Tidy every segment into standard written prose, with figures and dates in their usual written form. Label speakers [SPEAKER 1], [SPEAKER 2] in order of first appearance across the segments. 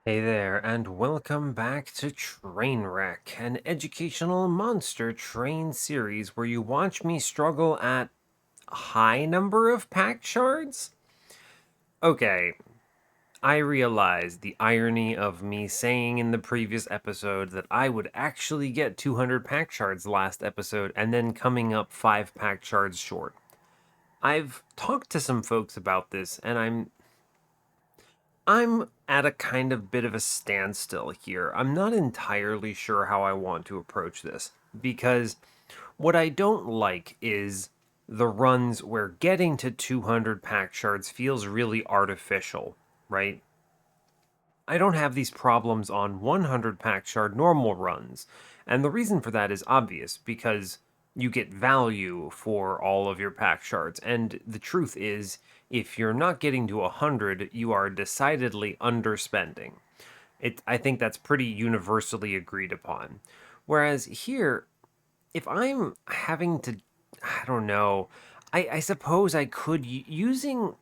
[SPEAKER 1] Hey there, and welcome back to Trainwreck, an educational monster train series where you watch me struggle at a high number of Pact Shards? Okay, I realize the irony of me saying in the previous episode that I would actually get 200 Pact Shards last episode and then coming up 5 Pact Shards short. I've talked to some folks about this, and I'm at a kind of bit of a standstill here. I'm not entirely sure how I want to approach this because what I don't like is the runs where getting to 200 Pact Shards feels really artificial, right? I don't have these problems on 100 Pact Shard normal runs, and the reason for that is obvious because you get value for all of your Pact Shards, and the truth is, if you're not getting to 100, you are decidedly underspending. I think that's pretty universally agreed upon. Whereas here, if I'm having to, I don't know, I suppose I could, using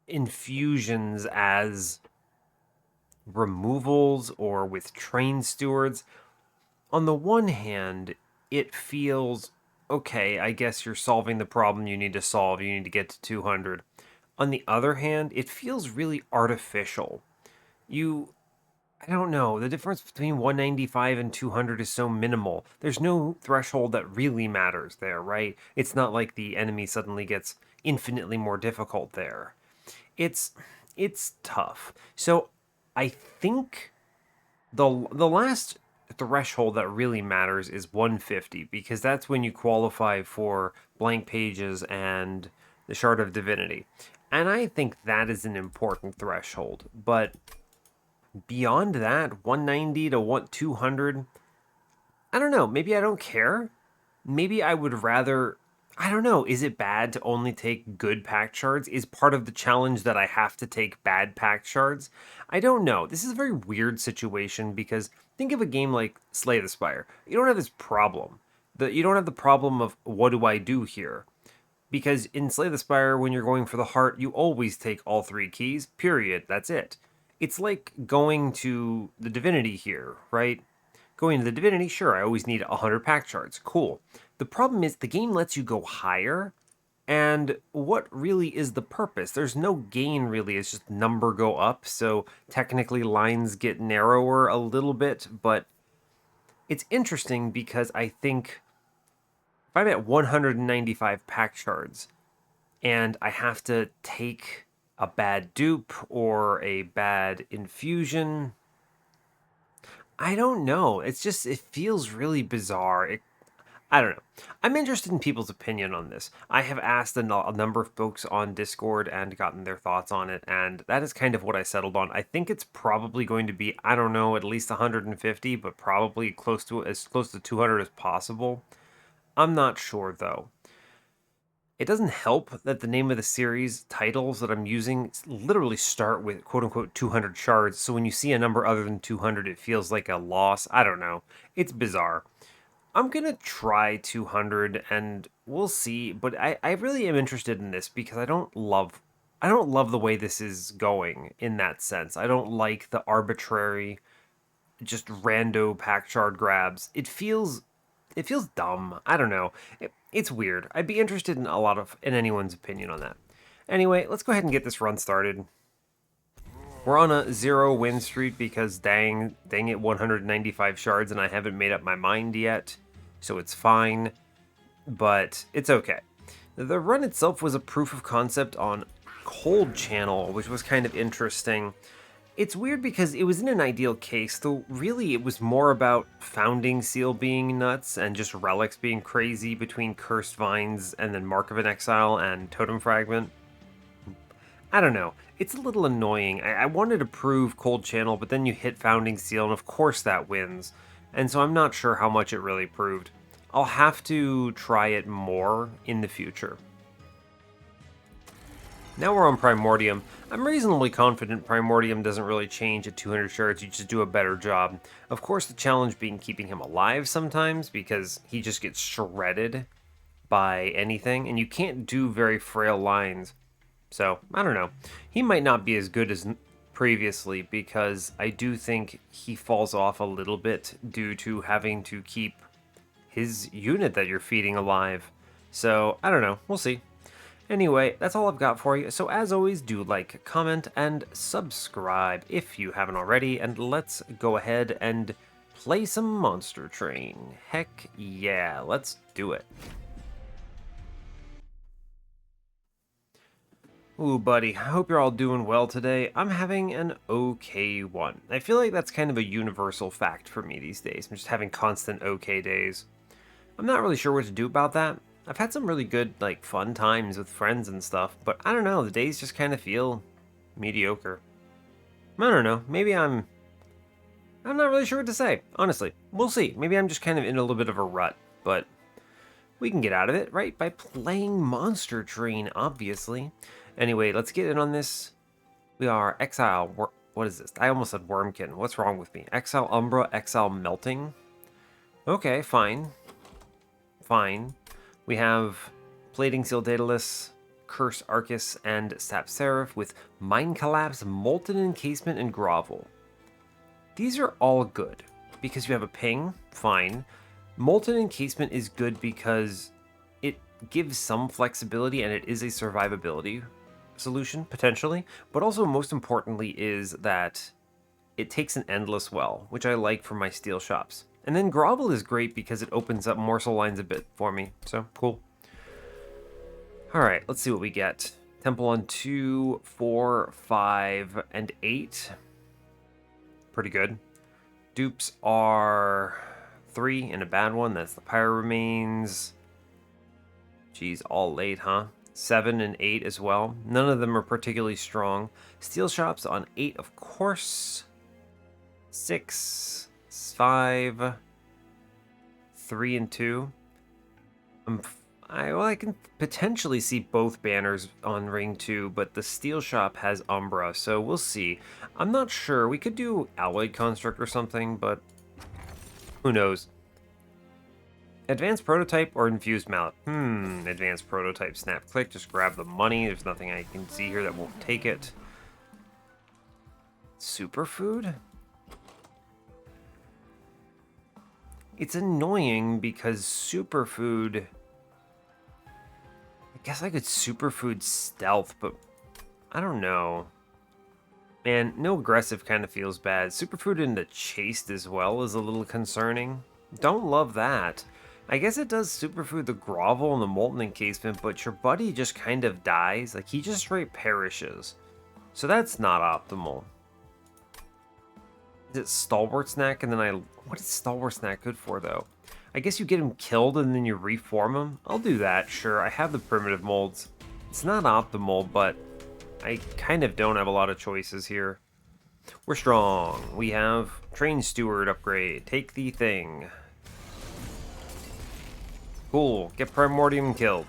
[SPEAKER 1] infusions as removals or with train stewards, on the one hand, it feels okay, I guess you're solving the problem you need to solve, you need to get to 200. On the other hand, it feels really artificial. You I don't know. The difference between 195 and 200 is so minimal. There's no threshold that really matters there, right? It's not like the enemy suddenly gets infinitely more difficult there. It's it's tough. So I think the last threshold that really matters is 150 because that's when you qualify for blank pages and the Shard of Divinity. And I think that is an important threshold, but beyond that, 190 to 200, I don't know. Maybe I don't care. Maybe I would rather. I don't know. Is it bad to only take good pact shards? Is part of the challenge that I have to take bad pact shards? I don't know. This is a very weird situation because think of a game like Slay the Spire. You don't have this problem. You don't have the problem of what do I do here? Because in Slay the Spire, when you're going for the heart, you always take all three keys, period. That's it. It's like going to the Divinity here, right? Going to the Divinity, sure, I always need 100 pact shards. Cool. The problem is the game lets you go higher, and what really is the purpose? There's no gain really, it's just number go up, so technically lines get narrower a little bit, but it's interesting because I think if I'm at 195 pact shards, and I have to take a bad dupe or a bad infusion. I don't know. It feels really bizarre. I don't know. I'm interested in people's opinion on this. I have asked a number of folks on Discord and gotten their thoughts on it, and that is kind of what I settled on. I think it's probably going to be, I don't know, at least 150, but probably as close to 200 as possible. I'm not sure though. It doesn't help that the name of the series titles that I'm using literally start with quote unquote 200 shards. So when you see a number other than 200, it feels like a loss. I don't know. It's bizarre. I'm going to try 200 and we'll see. But I really am interested in this because I don't love the way this is going in that sense. I don't like the arbitrary, just rando pack shard grabs. It feels dumb. I don't know. It's weird. I'd be interested in anyone's opinion on that. Anyway, let's go ahead and get this run started. We're on a 0 win streak because dang it, 195 shards and I haven't made up my mind yet. So it's fine, but it's okay. The run itself was a proof of concept on Cold Channel, which was kind of interesting. It's weird because it was in an ideal case, though really it was more about Founding Seal being nuts and just relics being crazy between Cursed Vines and then Mark of an Exile and Totem Fragment. I don't know. It's a little annoying. I wanted to prove Cold Channel, but then you hit Founding Seal, and of course that wins. And so I'm not sure how much it really proved. I'll have to try it more in the future. Now we're on Primordium. I'm reasonably confident Primordium doesn't really change at 200 shards, you just do a better job. Of course, the challenge being keeping him alive sometimes, because he just gets shredded by anything, and you can't do very frail lines. So, I don't know. He might not be as good as previously, because I do think he falls off a little bit due to having to keep his unit that you're feeding alive. So, I don't know. We'll see. Anyway, that's all I've got for you. So as always, do like, comment, and subscribe if you haven't already. And let's go ahead and play some Monster Train. Heck yeah, let's do it. Ooh, buddy, I hope you're all doing well today. I'm having an okay one. I feel like that's kind of a universal fact for me these days. I'm just having constant okay days. I'm not really sure what to do about that. I've had some really good, like, fun times with friends and stuff, but I don't know, the days just kind of feel mediocre. I don't know, maybe I'm not really sure what to say, honestly. We'll see. Maybe I'm just kind of in a little bit of a rut, but we can get out of it, right? By playing Monster Train, obviously. Anyway, let's get in on this. We are Exile. What is this? I almost said Wormkin. What's wrong with me? Exile Umbra, Exile Melting. Okay, fine. Fine. We have Plating Seal Daedalus, Curse Arcus, and Sap Seraph with Mind Collapse, Molten Encasement, and Grovel. These are all good because you have a ping, fine. Molten Encasement is good because it gives some flexibility and it is a survivability solution, potentially. But also, most importantly, is that it takes an Endless Well, which I like for my steel shops. And then Grovel is great because it opens up morsel lines a bit for me, so cool. Alright, let's see what we get. Temple on 2, 4, 5, and 8. Pretty good. Dupes are 3 and a bad one. That's the Pyro Remains. Geez, all late, huh? 7 and 8 as well. None of them are particularly strong. Steel Shops on 8, of course. 6, 5, 3, and 2. I can potentially see both banners on Ring 2, but the Steel Shop has Umbra, so we'll see. I'm not sure. We could do Alloyed Construct or something, but who knows. Advanced Prototype or Infused Mallet? Advanced Prototype. Snap click, just grab the money. There's nothing I can see here that won't take it. Superfood? It's annoying because Superfood... I guess I could Superfood Stealth, but I don't know. Man, no aggressive kind of feels bad. Superfood into Chaste as well is a little concerning. Don't love that. I guess it does Superfood the Grovel and the Molten Encasement, but your buddy just kind of dies. Like, he just straight perishes. So that's not optimal. Is it Stalwart Snack and then what is Stalwart Snack good for, though? I guess you get him killed and then you reform him. I'll do that, sure. I have the primitive molds. It's not optimal, but I kind of don't have a lot of choices here. We're strong. We have Train Steward upgrade. Take the thing. Cool. Get Primordium killed.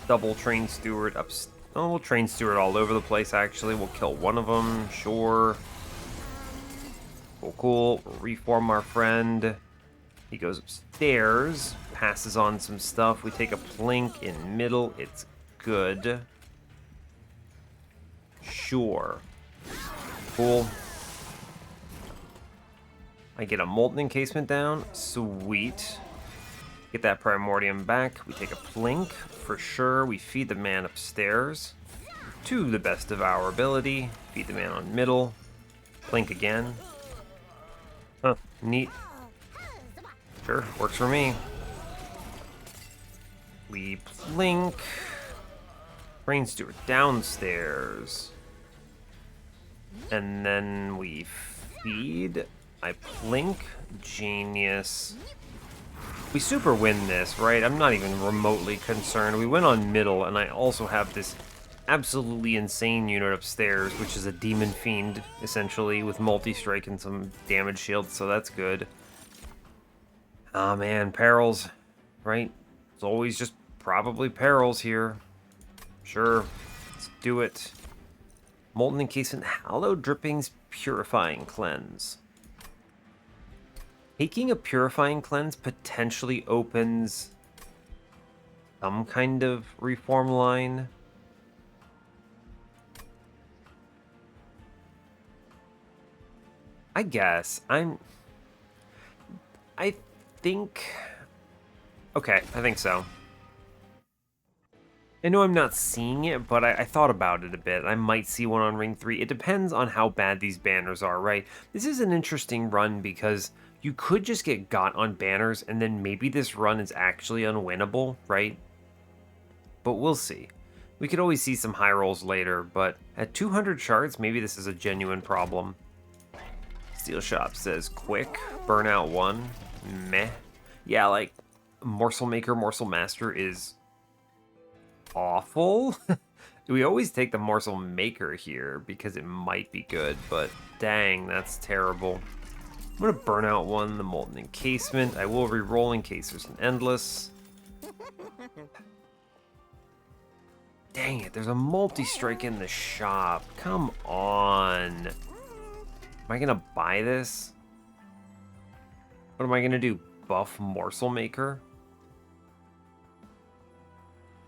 [SPEAKER 1] Double Train Steward up. Oh, we'll Train Steward all over the place, actually. We'll kill one of them, sure. Cool. Reform our friend. He goes upstairs, passes on some stuff. We take a plink in middle. It's good. Sure. Cool. I get a Molten Encasement down. Sweet. Get that Primordium back. We take a plink for sure. We feed the man upstairs to the best of our ability. Feed the man on middle. Plink again. Huh, neat. Sure, works for me. We plink. Train Steward downstairs. And then we feed. I plink. Genius. We super win this, right? I'm not even remotely concerned. We win on middle, and I also have this absolutely insane unit upstairs, which is a Demon Fiend, essentially, with multi-strike and some damage shield, so that's good. Ah, man, perils, right? It's always just probably perils here. Sure, let's do it. Molten Encasement, Hallowed Drippings, Purifying Cleanse. Taking a Purifying Cleanse potentially opens some kind of reform line. I guess. I think... Okay, I think so. I know I'm not seeing it, but I thought about it a bit. I might see one on Ring 3. It depends on how bad these banners are, right? This is an interesting run because you could just get got on banners, and then maybe this run is actually unwinnable, right? But we'll see. We could always see some high rolls later, but at 200 shards, maybe this is a genuine problem. Steel Shop says, quick, burnout 1, meh. Yeah, like, Morsel Maker, Morsel Master is awful. We always take the Morsel Maker here because it might be good, but dang, that's terrible. I'm gonna burn out 1, the Molten Encasement. I will re-roll in case there's an Endless. Dang it, there's a multi-strike in the shop. Come on. Am I gonna buy this? What am I gonna do? Buff Morsel Maker?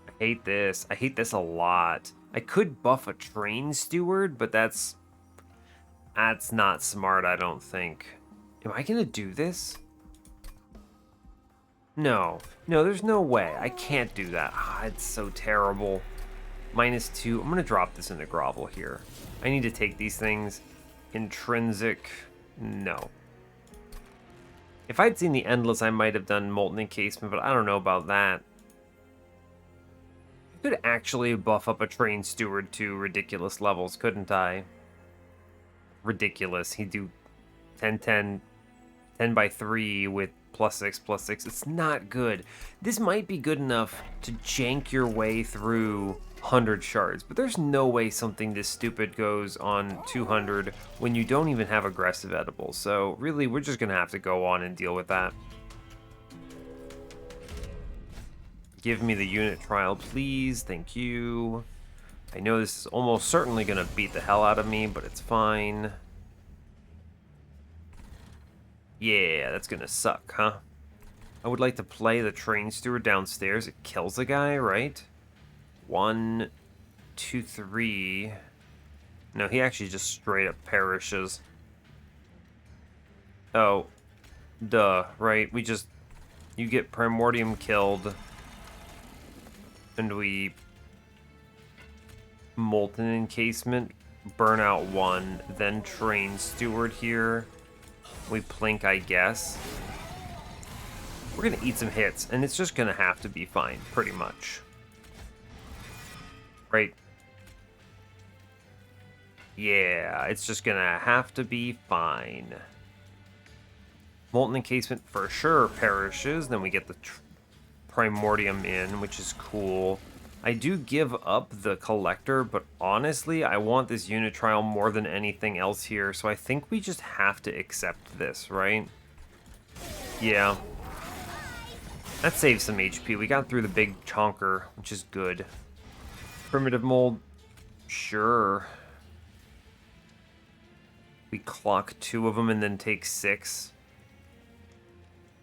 [SPEAKER 1] I hate this. I hate this a lot. I could buff a Train Steward, but that's not smart, I don't think. Am I gonna do this? No. No, there's no way. I can't do that. Ah, it's so terrible. -2. I'm gonna drop this into Grovel here. I need to take these things. Intrinsic. No. If I'd seen the Endless, I might have done Molten Encasement, but I don't know about that. I could actually buff up a Train Steward to ridiculous levels, couldn't I? Ridiculous. He'd do 10-10, 10 by 3 with +6/+6. It's not good. This might be good enough to jank your way through 100 shards, but there's no way something this stupid goes on 200 when you don't even have aggressive edibles. So really, we're just gonna have to go on and deal with that. Give me the unit trial, please. Thank you. I know this is almost certainly gonna beat the hell out of me, but it's fine. Yeah, that's gonna suck, huh? I would like to play the Train Steward downstairs. It kills the guy, right? 1, 2, 3. No, he actually just straight up perishes. Oh, duh, right? You get Primordium killed, and we Molten Encasement, Burnout 1, then Train Steward here. We plink, I guess. We're gonna eat some hits, and it's just gonna have to be fine, pretty much. Right? Yeah, it's just gonna have to be fine. Molten Encasement for sure perishes, then we get the Primordium in, which is cool. I do give up the Collector, but honestly, I want this unit trial more than anything else here, so I think we just have to accept this, right? Yeah. That saves some HP. We got through the big chonker, which is good. Primitive Mold, sure. We clock 2 of them and then take 6.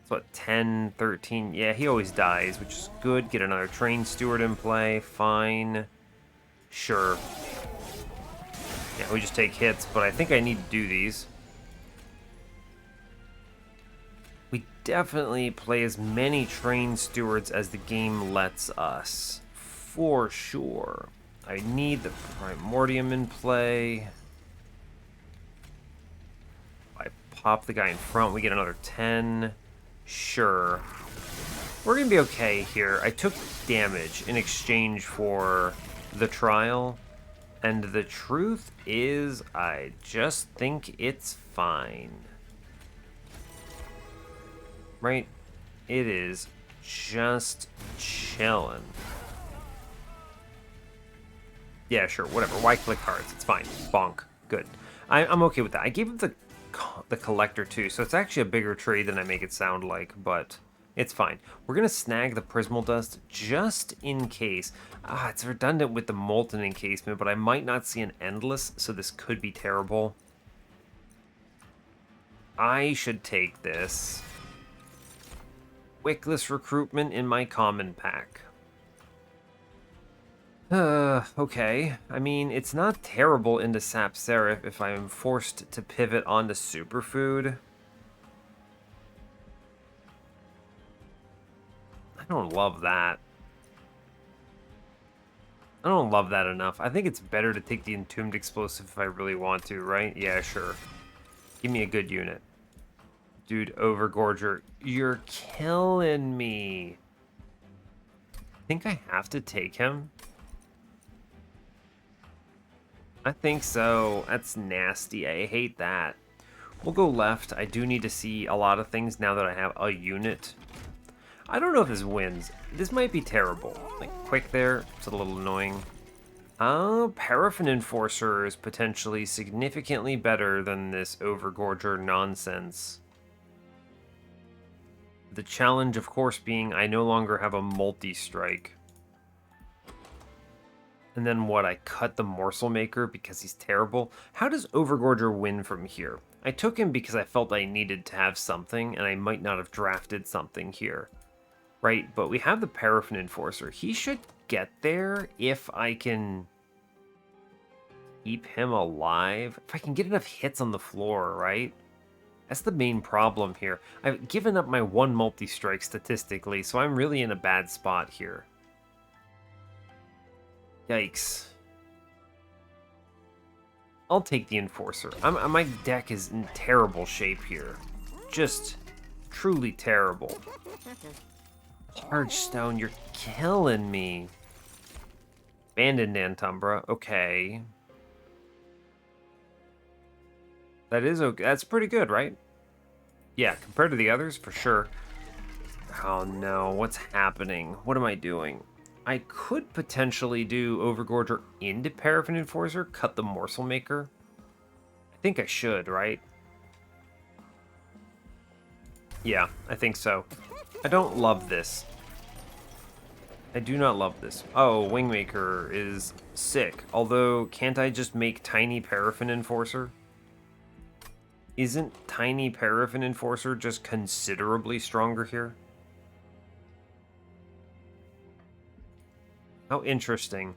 [SPEAKER 1] So what, 10, 13? Yeah, he always dies, which is good. Get another Train Steward in play. Fine. Sure. Yeah, we just take hits, but I think I need to do these. We definitely play as many Train Stewards as the game lets us. For sure. I need the Primordium in play. I pop the guy in front, we get another 10. Sure. We're gonna be okay here. I took damage in exchange for the trial, and the truth is, I just think it's fine. Right? It is just chillin'. Yeah, sure, whatever. Why click cards? It's fine. Bonk. Good. I'm okay with that. I gave him the Collector too, so it's actually a bigger trade than I make it sound like, but it's fine. We're gonna snag the Prismal Dust just in case. It's redundant with the Molten Encasement, but I might not see an Endless, so this could be terrible. I should take this. Wickless Recruitment in my common pack. Okay. I mean, it's not terrible into Sap Seraph if I am forced to pivot onto Superfood. I don't love that. I don't love that enough. I think it's better to take the Entombed Explosive if I really want to, right? Yeah, sure. Give me a good unit. Dude, Overgorger, you're killing me. I think I have to take him. I think so. That's nasty. I hate that. We'll go left. I do need to see a lot of things now that I have a unit. I don't know if this wins. This might be terrible. Like, quick there. It's a little annoying. Paraffin Enforcer is potentially significantly better than this Overgorger nonsense. The challenge, of course, being I no longer have a multi-strike. And then what, I cut the Morsel Maker because he's terrible? How does Overgorger win from here? I took him because I felt I needed to have something, and I might not have drafted something here. Right, but we have the Paraffin Enforcer. He should get there if I can keep him alive. If I can get enough hits on the floor, right? That's the main problem here. I've given up my one multi-strike statistically, so I'm really in a bad spot here. Yikes. I'll take the Enforcer. My deck is in terrible shape here. Just truly terrible. Large Stone, you're killing me. Abandoned Umbra, okay. That is okay. That's pretty good, right? Yeah, compared to the others, for sure. Oh no, what's happening? What am I doing? I could potentially do Overgorger into Paraffin Enforcer, cut the Morsel Maker. I think I should, right? Yeah, I think so. I don't love this. I do not love this. Oh, Wingmaker is sick. Although, can't I just make Tiny Paraffin Enforcer? Isn't Tiny Paraffin Enforcer just considerably stronger here? How interesting.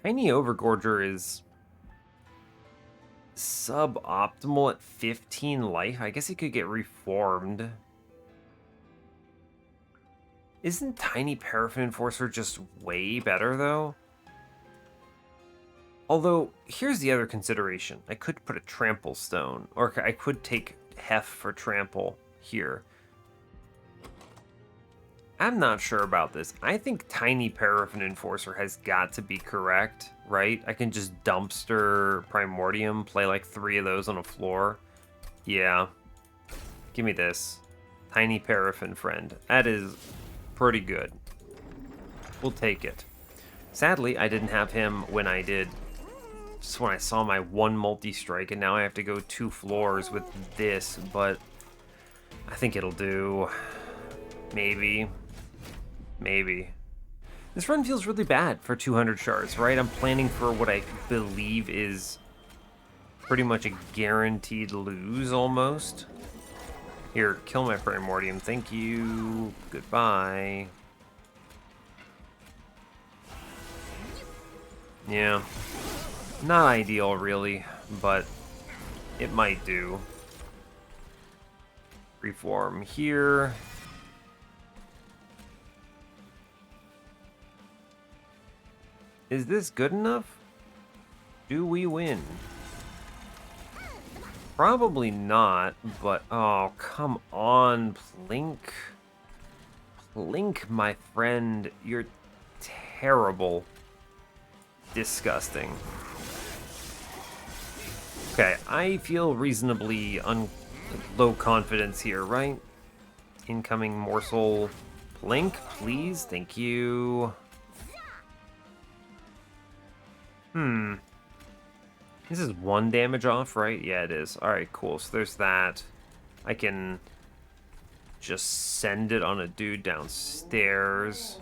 [SPEAKER 1] Tiny Overgorger is suboptimal at 15 life. I guess he could get reformed. Isn't Tiny Paraffin Enforcer just way better, though? Although, here's the other consideration. I could put a Trample Stone, or I could take Hef for Trample here. I'm not sure about this. I think Tiny Paraffin Enforcer has got to be correct, right? I can just dumpster Primordium, play like 3 of those on a floor. Yeah. Give me this. Tiny Paraffin Friend. That is pretty good. We'll take it. Sadly, I didn't have him when I did. Just when I saw my one multi-strike, and now I have to go 2 floors with this, but I think it'll do. Maybe. Maybe. This run feels really bad for 200 shards, right? I'm planning for what I believe is pretty much a guaranteed lose, almost. Here, kill my Primordium. Thank you. Goodbye. Yeah. Not ideal, really, but it might do. Reform here. Is this good enough? Do we win? Probably not, but oh, come on, Plink. Plink, my friend, you're terrible. Disgusting. Okay, I feel reasonably low confidence here, right? Incoming morsel. Plink, please. Thank you. This is 1 damage off, right? Yeah, it is. Alright, cool. So there's that. I can just send it on a dude downstairs.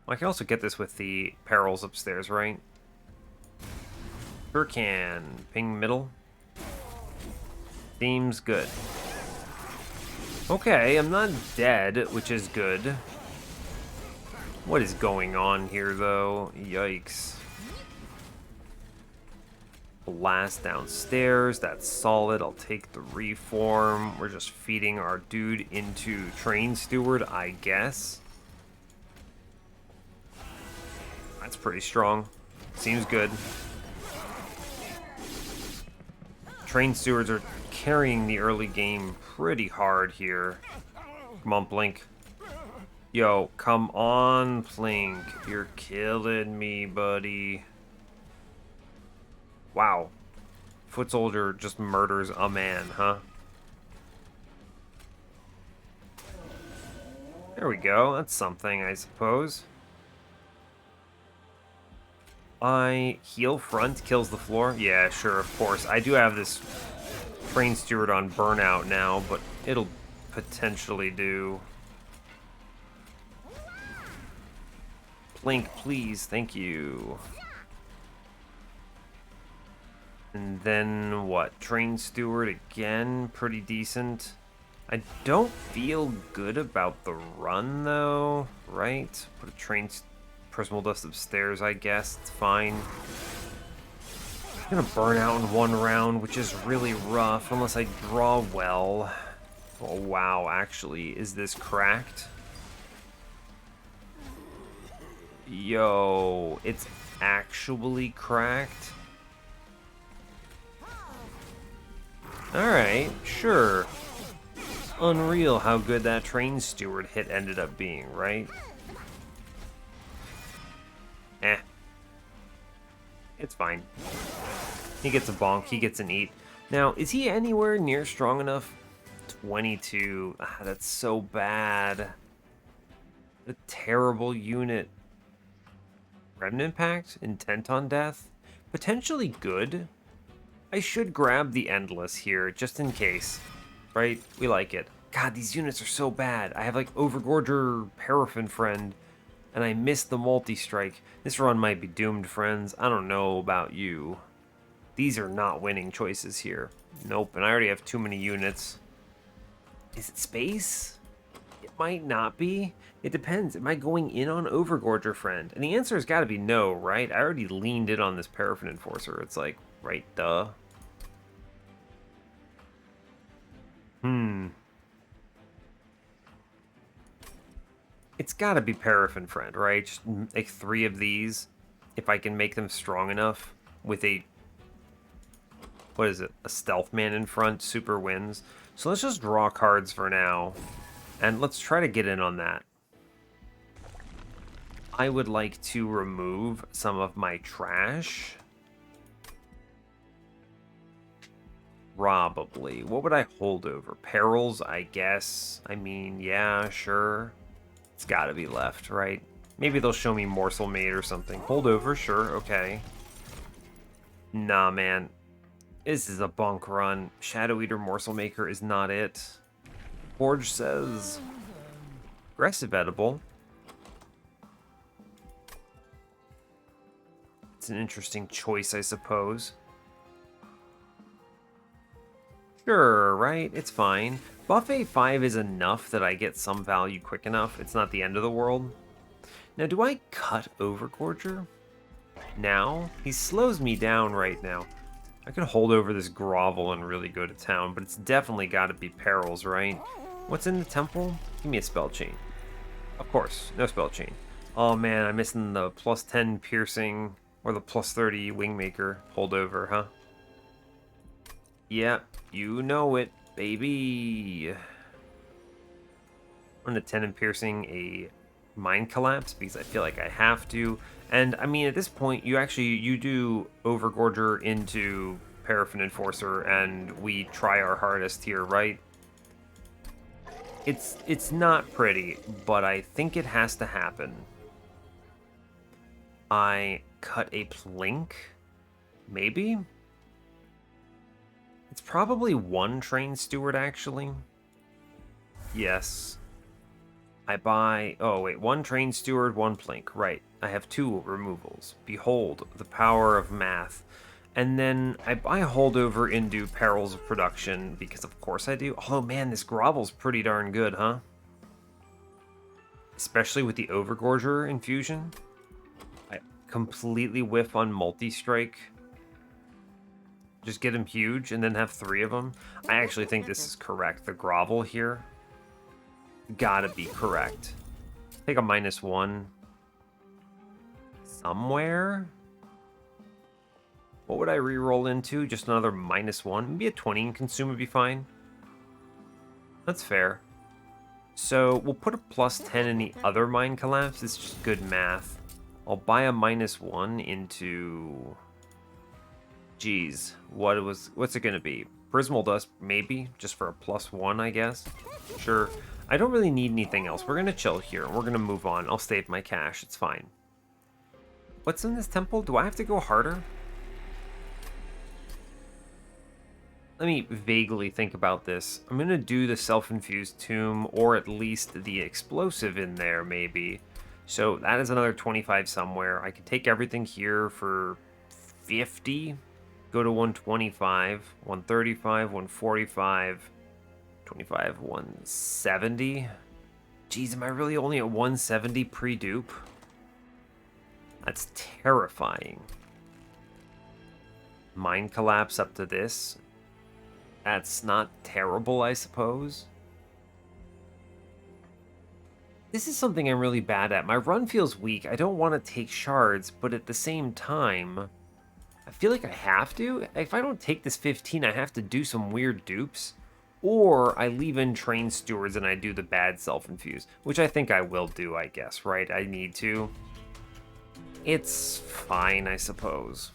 [SPEAKER 1] Well, I can also get this with the perils upstairs, right? Sure can. Ping middle. Seems good. Okay, I'm not dead, which is good. What is going on here, though? Yikes. Blast downstairs. That's solid. I'll take the reform. We're just feeding our dude into Train Steward, I guess. That's pretty strong. Seems good. Train Stewards are carrying the early game pretty hard here. Come on, Blink. Yo, come on, Blink. You're killing me, buddy. Wow. Foot Soldier just murders a man, huh? There we go. That's something, I suppose. I heal front, kills the floor. Yeah, sure, of course. I do have this Train Steward on burnout now, but it'll potentially do. Blink, please. Thank you. And then what? Train Steward again. Pretty decent. I don't feel good about the run, though. Right? Put a Personal Dust upstairs, I guess. It's fine. I'm gonna burn out in one round, which is really rough, unless I draw well. Oh, wow. Actually, is this cracked? Yo, it's actually cracked? Alright, sure. Unreal how good that Train Steward hit ended up being, right? Eh. It's fine. He gets a bonk, he gets an eat. Now, is he anywhere near strong enough? 22. Ah, that's so bad. A terrible unit. Remnant Pact? Intent on death? Potentially good. I should grab the Endless here, just in case. Right? We like it. God, these units are so bad. I have, like, Overgorger Paraffin Friend, and I missed the multi-strike. This run might be doomed, friends. I don't know about you. These are not winning choices here. Nope, and I already have too many units. Is it space? It might not be. It depends. Am I going in on Overgorger Friend? And the answer has got to be no, right? I already leaned in on this Paraffin Enforcer. It's like, right, duh. It's got to be Paraffin Friend, right? Just make 3 of these. If I can make them strong enough with a... What is it? A Stealth Man in front. Super wins. So let's just draw cards for now. And let's try to get in on that. I would like to remove some of my trash. Probably. What would I hold over? Perils, I guess. I mean, yeah, sure. It's gotta be left, right? Maybe they'll show me Morsel Mate or something. Hold over, sure, okay. Nah, man. This is a bunk run. Shadow Eater Morsel Maker is not it. Forge says... Aggressive Edible. It's an interesting choice, I suppose. Sure, right? It's fine. Buffet 5 is enough that I get some value quick enough. It's not the end of the world. Now, do I cut Overgorger? Now? He slows me down right now. I could hold over this Grovel and really go to town, but it's definitely got to be Perils, right? What's in the temple? Give me a spell chain. Of course, no spell chain. Oh man, I'm missing the plus 10 piercing or the plus 30 wingmaker holdover, huh? Yep, you know it, baby. I'm gonna 10 and piercing a mind collapse because I feel like I have to. And I mean, at this point, you do Overgorger into Paraffin Enforcer, and we try our hardest here, right? It's not pretty, but I think it has to happen. I cut a Plink, maybe? It's probably 1 Train Steward, actually. Yes. I buy... Oh, wait. 1 Train Steward, 1 Plink. Right. I have 2 removals. Behold, the power of math. And then I buy holdover into Perils of Production, because of course I do. Oh, man, this Grovel's pretty darn good, huh? especially with the Overgorger infusion. I completely whiff on multi-strike. Just get him huge and then have 3 of them. I actually think this is correct. The grovel here gotta be correct. Take a -1 somewhere. What would I re-roll into? Just another -1. Maybe a 20 and consume would be fine. That's fair. So we'll put a +10 in the other Mind Collapse. It's just good math. I'll buy a -1 into... Geez, what's it gonna be? Prismal Dust, maybe, just for a +1, I guess. Sure. I don't really need anything else. We're gonna chill here. We're gonna move on. I'll save my cash. It's fine. What's in this temple? Do I have to go harder? Let me vaguely think about this. I'm gonna do the self-infused tomb, or at least the explosive in there, maybe. So that is another 25 somewhere. I could take everything here for 50. Go to 125, 135, 145, 25, 170. Jeez, am I really only at 170 pre-dupe? That's terrifying. Mind Collapse up to this. That's not terrible, I suppose. This is something I'm really bad at. My run feels weak. I don't want to take shards, but at the same time... I feel like I have to. If I don't take this 15, I have to do some weird dupes. Or I leave in Train Stewards and I do the bad self-infuse. Which I think I will do, I guess, right? I need to. It's fine, I suppose.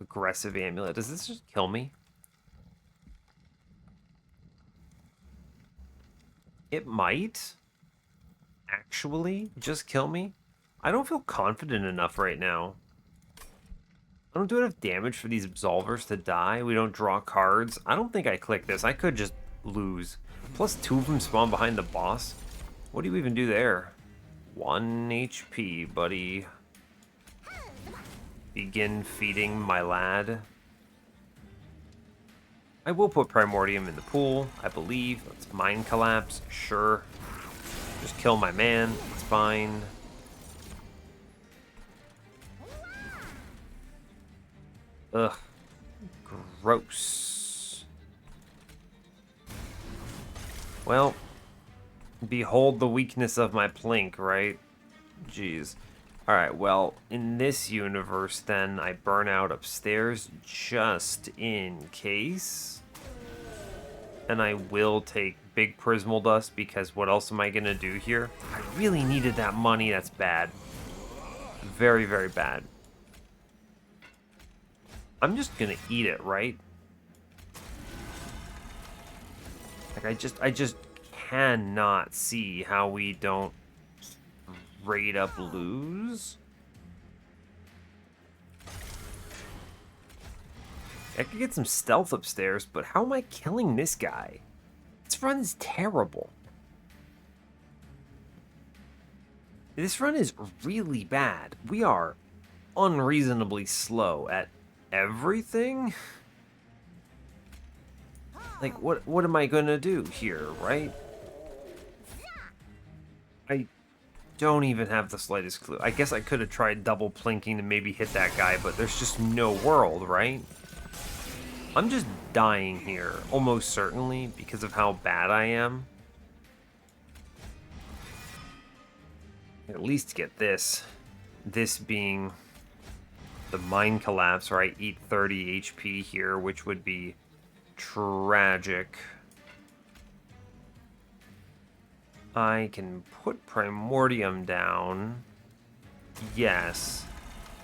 [SPEAKER 1] Aggressive Amulet. Does this just kill me? It might. Actually, just kill me. I don't feel confident enough right now. I don't do enough damage for these Absolvers to die. We don't draw cards. I don't think I click this. I could just lose. Plus 2 of them spawn behind the boss. What do you even do there? 1 HP, buddy. Begin feeding my lad. I will put Primordium in the pool, I believe. Let's Mind Collapse, sure. Just kill my man, it's fine. Ugh. Gross. Well, behold the weakness of my plink, right? Jeez. Alright, well, in this universe, then, I burn out upstairs just in case. And I will take big Prismal Dust, because what else am I gonna do here? I really needed that money, that's bad. Very, very bad. I'm just gonna eat it, right? Like, I just cannot see how we don't straight up lose. I could get some stealth upstairs, but how am I killing this guy? This run is terrible. This run is really bad. We are unreasonably slow at everything. Like, what am I gonna do here, right? I don't even have the slightest clue. I guess I could have tried double plinking to maybe hit that guy, but there's just no world, right? I'm just dying here, almost certainly, because of how bad I am. At least get this. This being the Mind Collapse, where I eat 30 HP here, which would be tragic. I can put Primordium down. Yes.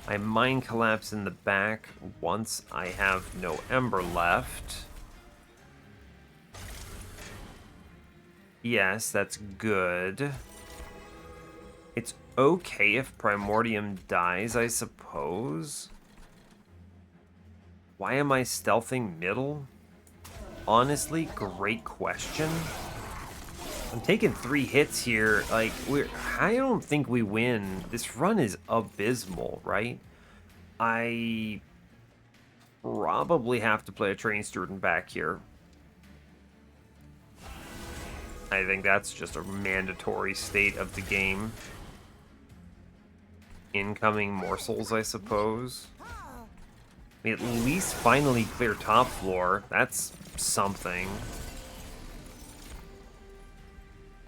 [SPEAKER 1] I Mind Collapse in the back once I have no Ember left. Yes, that's good. It's okay if Primordium dies, I suppose. Why am I stealthing middle? Honestly, great question. I'm taking 3 hits here. Like, I don't think we win. This run is abysmal, right? I probably have to play a Train Student back here. I think that's just a mandatory state of the game. Incoming morsels, I suppose. We at least finally clear top floor. That's something.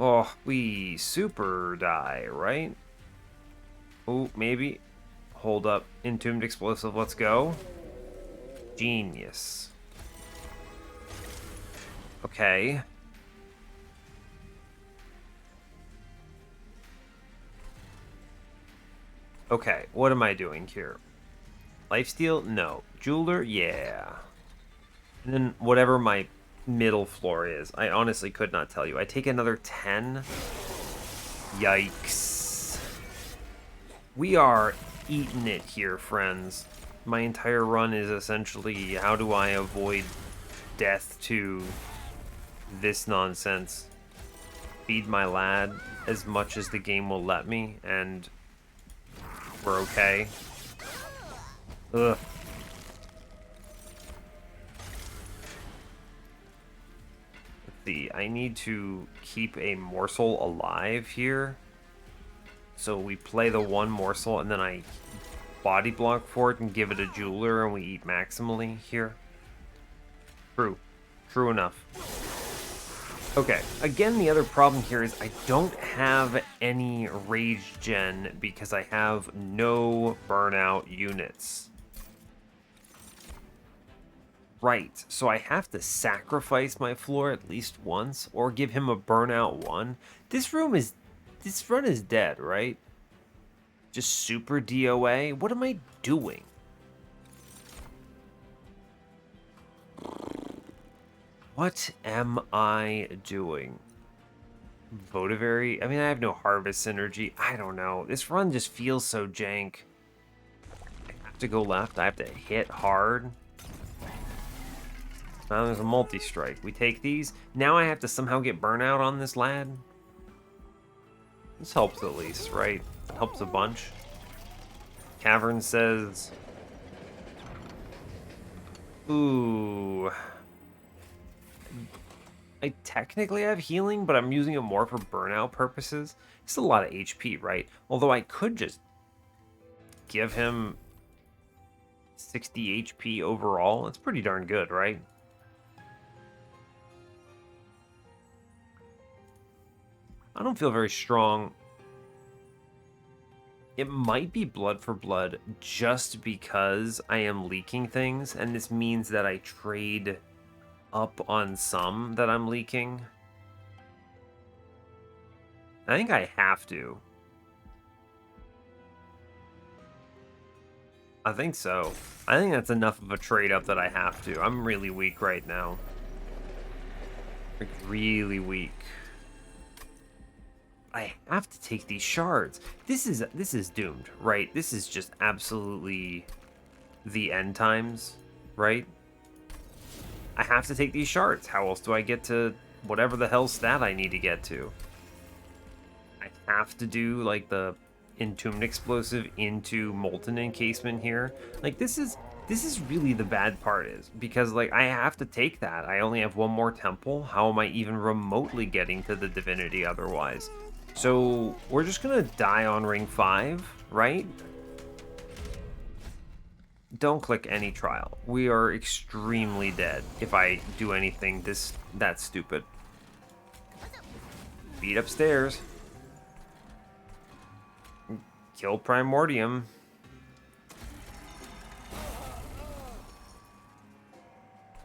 [SPEAKER 1] Oh, we super die, right? Oh, maybe. Hold up. Entombed explosive, let's go. Genius. Okay. Okay, what am I doing here? Lifesteal? No. Jeweler? Yeah. And then whatever my middle floor is. I honestly could not tell you. I take another 10. Yikes. We are eating it here, friends. My entire run is essentially how do I avoid death to this nonsense. Feed my lad as much as the game will let me, and we're okay. Ugh. Let's see, I need to keep a morsel alive here. So we play the one morsel, and then I body block for it and give it a jeweler, and we eat maximally here. True. True enough. Okay, again, the other problem here is I don't have any rage gen because I have no burnout units. Right, so I have to sacrifice my floor at least once or give him a burnout one. This run is dead, right? Just super DOA? What am I doing? What am I doing? Votivary? I mean, I have no harvest synergy. I don't know. This run just feels so jank. I have to go left. I have to hit hard. Now there's a multi-strike. We take these. Now I have to somehow get burnout on this lad. This helps at least, right? Helps a bunch. Cavern says... Ooh... I technically have healing, but I'm using it more for burnout purposes. It's a lot of HP, right? Although I could just give him 60 HP overall. It's pretty darn good, right? I don't feel very strong. It might be blood for blood just because I am leaking things, and this means that I trade up on some that I'm leaking. I think I have to. I think so. I think that's enough of a trade up that I have to. I'm really weak right now. Like, really weak. I have to take these shards. This is doomed, right? This is just absolutely the end times, right? I have to take these shards. How else do I get to whatever the hell stat I need to get to? I have to do like the entombed explosive into molten encasement here. Like this is really the bad part is because like I have to take that. I only have one more temple. How am I even remotely getting to the divinity otherwise? So we're just gonna die on ring 5, right? Don't click any trial. We are extremely dead if I do anything that stupid. Beat upstairs. Kill Primordium.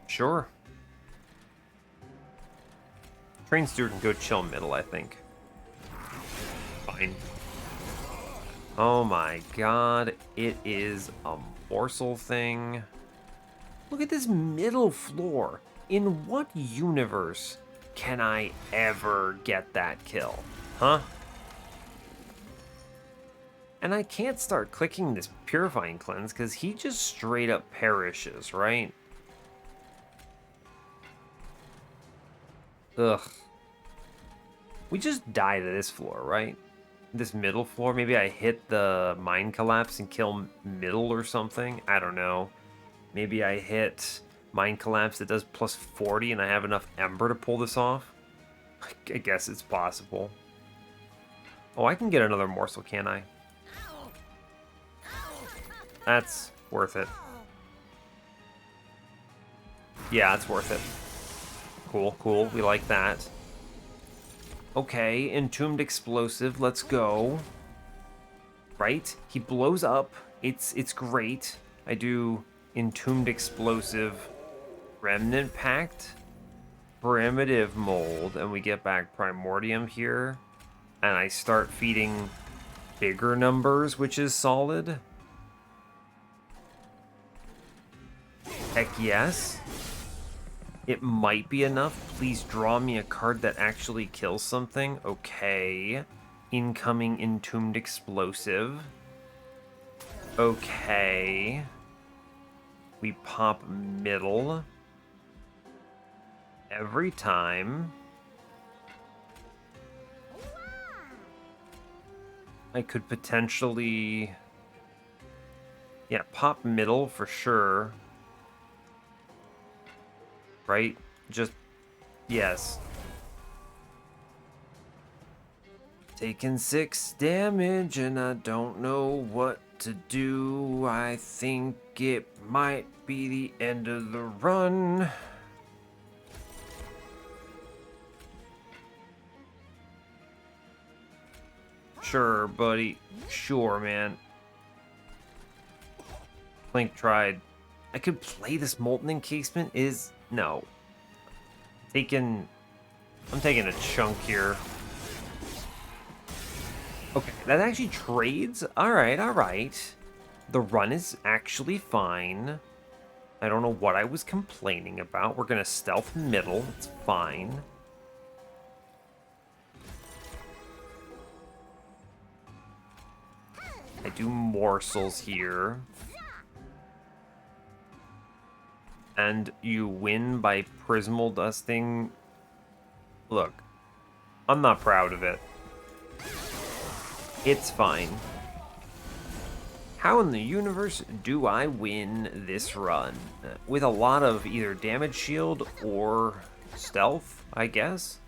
[SPEAKER 1] Sure. Train Steward can go chill middle, I think. Fine. Oh my god, it is a morsel thing. Look at this middle floor. In what universe can I ever get that kill? Huh? And I can't start clicking this Purifying Cleanse because he just straight up perishes, right? Ugh. We just die to this floor, right? This middle floor, maybe I hit the Mind Collapse and kill middle or something. I don't know. Maybe I hit Mind Collapse that does plus 40 and I have enough Ember to pull this off. I guess it's possible. Oh, I can get another morsel, can't I? That's worth it. Yeah, it's worth it. Cool, cool. We like that. Okay, Entombed Explosive. Let's go. Right? He blows up. It's great. I do Entombed Explosive, Remnant Pact, Primitive Mold, and we get back Primordium here. And I start feeding bigger numbers, which is solid. Heck yes. It might be enough. Please draw me a card that actually kills something. Okay. Incoming Entombed Explosive. Okay. We pop middle. Every time. I could potentially... Yeah, pop middle for sure. Right? Just... Yes. Taking 6 damage and I don't know what to do. I think it might be the end of the run. Sure, buddy. Sure, man. Clink tried. I could play this Molten Encasement is... No. I'm taking a chunk here. Okay, that actually trades? Alright, alright. The run is actually fine. I don't know what I was complaining about. We're gonna stealth middle. It's fine. I do morsels here. And you win by Prismal Dusting. Look, I'm not proud of it. It's fine. How in the universe do I win this run? With a lot of either damage shield or stealth, I guess?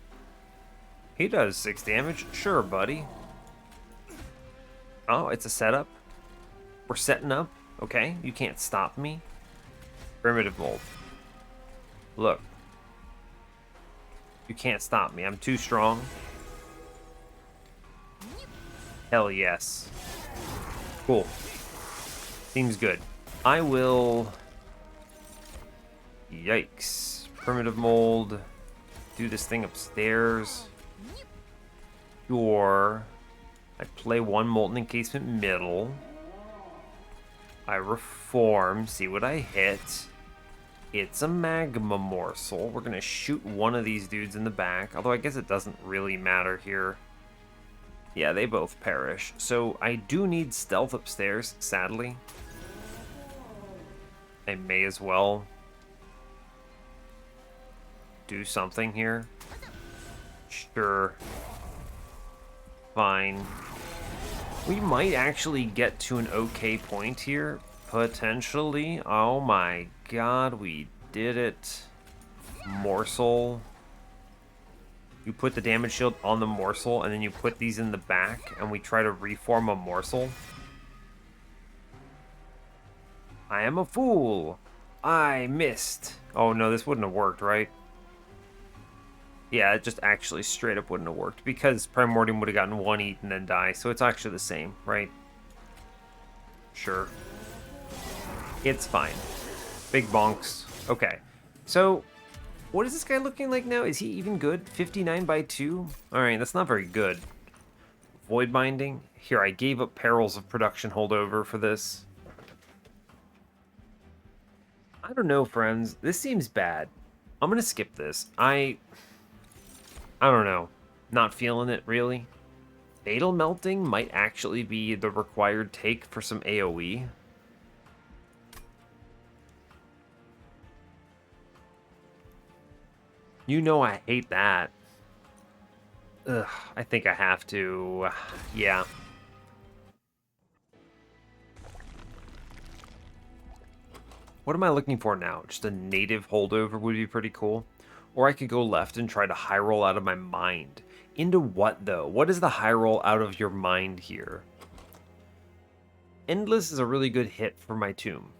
[SPEAKER 1] He does 6 damage. Sure, buddy. Oh, it's a setup. We're setting up. Okay, you can't stop me. Primitive Mold. Look. You can't stop me. I'm too strong. Hell yes. Cool. Seems good. I will... Yikes. Primitive Mold. Do this thing upstairs. Sure. I play 1 Molten Encasement middle. I reform. See what I hit. It's a Magma Morsel. We're going to shoot one of these dudes in the back. Although I guess it doesn't really matter here. Yeah, they both perish. So I do need stealth upstairs, sadly. I may as well do something here. Sure. Fine. We might actually get to an okay point here. Potentially. Oh my god, we did it. Morsel. You put the damage shield on the morsel, and then you put these in the back, and we try to reform a morsel. I am a fool. I missed. Oh no, this wouldn't have worked, right? Yeah, it just actually straight up wouldn't have worked, because Primordium would have gotten 1 eat and then die, so it's actually the same, right? Sure. It's fine. Big bonks. Okay. So, what is this guy looking like now? Is he even good? 59 by 2? Alright, that's not very good. Void Binding. Here, I gave up Perils of Production holdover for this. I don't know, friends. This seems bad. I'm gonna skip this. I don't know. Not feeling it, really. Fatal Melting might actually be the required take for some AoE. You know I hate that. Ugh, I think I have to. Yeah. What am I looking for now? Just a native holdover would be pretty cool. Or I could go left and try to high roll out of my mind. Into what, though? What is the high roll out of your mind here? Endless is a really good hit for my tomb.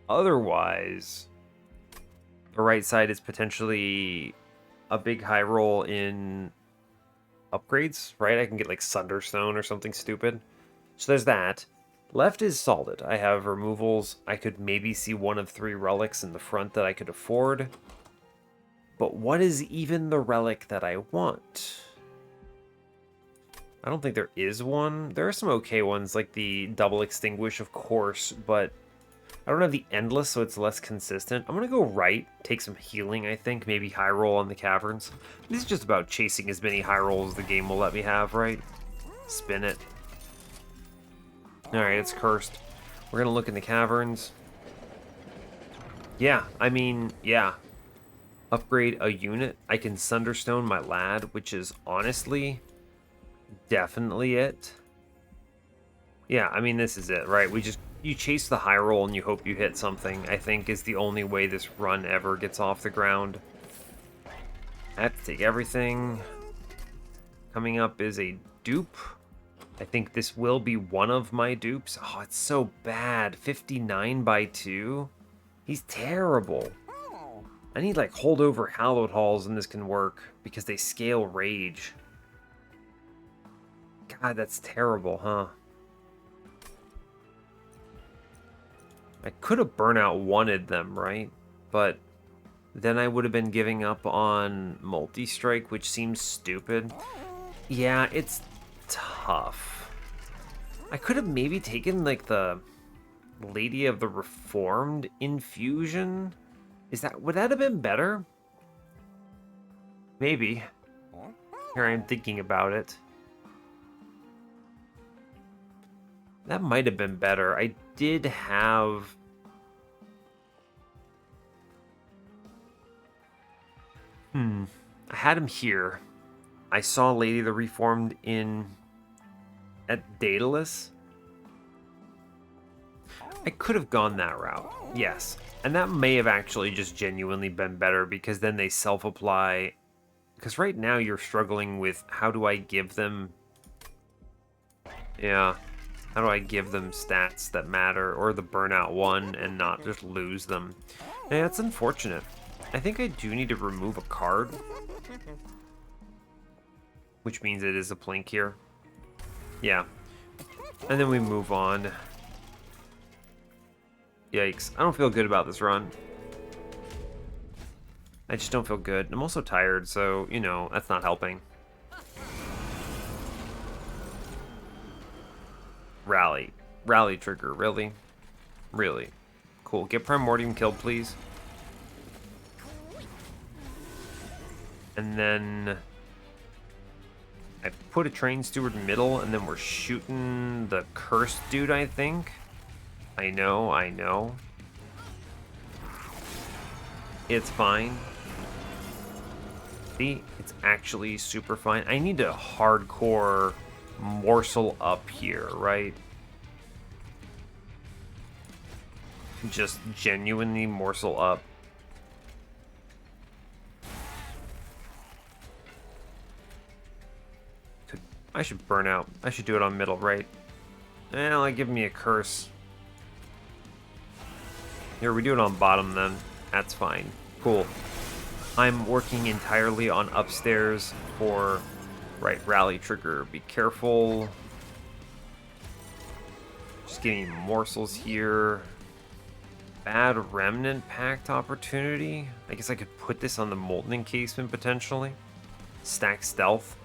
[SPEAKER 1] Otherwise, the right side is potentially a big high roll in upgrades, right? I can get like Sunderstone or something stupid. So there's that. Left is solid. I have removals. I could maybe see one of 3 relics in the front that I could afford. But what is even the relic that I want? I don't think there is one. There are some okay ones, like the double extinguish, of course, but I don't have the endless, so it's less consistent. I'm going to go right, take some healing, I think. Maybe high roll on the caverns. This is just about chasing as many high rolls as the game will let me have, right? Spin it. Alright, it's cursed. We're going to look in the caverns. Yeah, I mean, yeah. Upgrade a unit. I can Sunderstone my lad, which is honestly definitely it. Yeah, I mean, this is it, right? You chase the high roll and you hope you hit something, I think is the only way this run ever gets off the ground. I have to take everything. Coming up is a dupe. I think this will be one of my dupes. Oh, it's so bad. 59 by 2. He's terrible. I need like holdover hallowed halls and this can work because they scale rage. God, that's terrible, huh? I could have Burnout wanted them, right? But then I would have been giving up on multi-strike, which seems stupid. Yeah, it's tough. I could have maybe taken like the Lady of the Reformed infusion. Would that have been better? Maybe. Here I am thinking about it. That might have been better. I did have... I had him here. I saw Lady of the Reformed at Daedalus. I could have gone that route, yes. And that may have actually just genuinely been better because then they self-apply. Because right now you're struggling with how do I give them... Yeah. How do I give them stats that matter, or the burnout one, and not just lose them? And that's unfortunate. I think I do need to remove a card. Which means it is a plink here. Yeah. And then we move on. Yikes. I don't feel good about this run. I just don't feel good. I'm also tired, so, you know, that's not helping. Rally. Rally trigger, really? Really? Cool. Get Primordium killed, please. And then... I put a Train Steward middle, and then we're shooting the cursed dude, I think. I know. It's fine. See? It's actually super fine. I need to hardcore morsel up here, right? Just genuinely morsel up. I should burn out. I should do it on middle, right? Well, give me a curse. Here, we do it on bottom then. That's fine. Cool. I'm working entirely on upstairs for... Right, rally trigger. Be careful. Just getting morsels here. Bad remnant pact opportunity. I guess I could put this on the molten encasement potentially. Stack stealth.